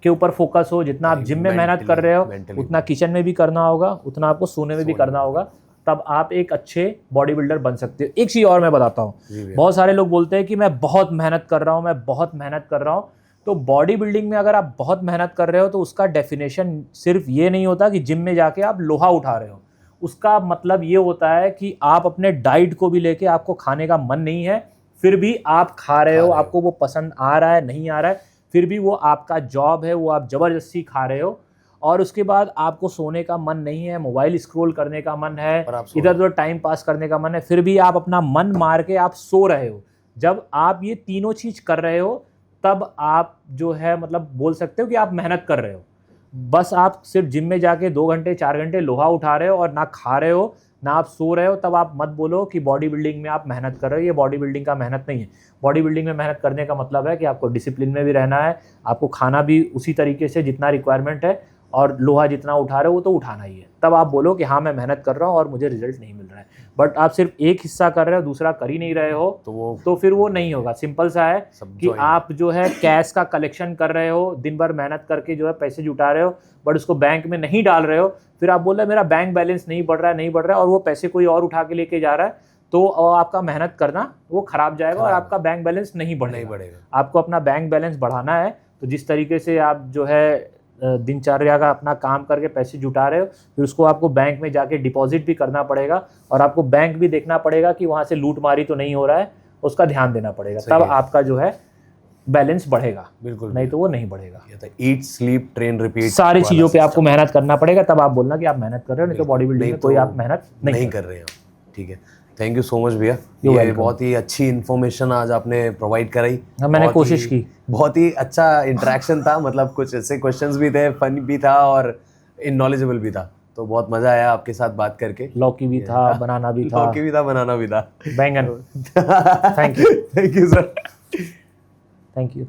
के ऊपर फोकस हो, जितना आप जिम में मेहनत कर रहे हो, उतना किचन में भी करना होगा, उतना आपको सोने में भी करना होगा, तब आप एक अच्छे बॉडी बिल्डर बन सकते हो। एक चीज़ और मैं बताता हूँ, बहुत सारे लोग बोलते हैं कि मैं बहुत मेहनत कर रहा हूँ, मैं बहुत मेहनत कर रहा हूँ। तो बॉडी बिल्डिंग में अगर आप बहुत मेहनत कर रहे हो, तो उसका डेफिनेशन सिर्फ ये नहीं होता कि जिम में जाके आप लोहा उठा रहे हो। उसका मतलब ये होता है कि आप अपने डाइट को भी लेके, आपको खाने का मन नहीं है, फिर भी आप खा रहे हो, आपको वो पसंद आ रहा है, नहीं आ रहा है, फिर भी वो आपका जॉब है, वो आप ज़बरदस्ती खा रहे हो। और उसके बाद आपको सोने का मन नहीं है, मोबाइल स्क्रॉल करने का मन है, इधर उधर टाइम पास करने का मन है, फिर भी आप अपना मन मार के आप सो रहे हो। जब आप ये तीनों चीज़ कर रहे हो, तब आप जो है मतलब बोल सकते हो कि आप मेहनत कर रहे हो। बस आप सिर्फ जिम में जाके 2 घंटे 4 घंटे लोहा उठा रहे हो और ना खा रहे हो, ना आप सो रहे हो, तब आप मत बोलो कि बॉडी बिल्डिंग में आप मेहनत कर रहे हो। ये बॉडी बिल्डिंग का मेहनत नहीं है। बॉडी बिल्डिंग में मेहनत करने का मतलब है कि आपको डिसिप्लिन में भी रहना है, आपको खाना भी उसी तरीके से जितना रिक्वायरमेंट है, और लोहा जितना उठा रहे हो वो तो उठाना ही है। तब आप बोलो कि हाँ मैं मेहनत कर रहा हूँ और मुझे रिजल्ट नहीं मिल रहा है। बट आप सिर्फ एक हिस्सा कर रहे हो, दूसरा कर ही नहीं रहे हो, तो फिर वो नहीं होगा। सिंपल सा है कि आप जो है कैश का कलेक्शन कर रहे हो, दिन भर मेहनत करके जो है पैसे जुटा रहे हो, बट उसको बैंक में नहीं डाल रहे हो, फिर आप बोल रहे हो मेरा बैंक बैलेंस नहीं बढ़ रहा है, और वो पैसे कोई और उठा के लेके जा रहा है, तो आपका मेहनत करना वो खराब जाएगा और आपका बैंक बैलेंस नहीं बढ़ेगा। आपको अपना बैंक बैलेंस बढ़ाना है। तो जिस तरीके से आप जो है दिनचर्या का अपना काम करके पैसे जुटा रहे हो, फिर उसको आपको बैंक में जाके डिपॉजिट भी करना पड़ेगा, और आपको बैंक भी देखना पड़ेगा कि वहाँ से लूटमारी तो नहीं हो रहा है, उसका ध्यान देना पड़ेगा। तब आपका जो है बैलेंस बढ़ेगा, बिल्कुल, नहीं तो वो नहीं बढ़ेगा। ईट स्लीप ट्रेन रिपीट, सारी चीज़ों पे आपको मेहनत करना पड़ेगा, तब आप बोलना कि आप मेहनत कर रहे हो, नहीं तो बॉडी बिल्डिंग में कोई आप मेहनत नहीं कर रहे हो। ठीक है, थैंक यू सो मच भैया, ये बहुत ही अच्छी इन्फॉर्मेशन आज आपने प्रोवाइड कराई। मैंने कोशिश की, बहुत ही अच्छा इंटरेक्शन था, मतलब कुछ ऐसे क्वेश्चंस भी थे, फन भी था और नॉलेजेबल भी था, तो बहुत मजा आया आपके साथ बात करके। लौकी भी था, बनाना भी था, बनाना भी था, बैंगन। Thank you sir, thank you.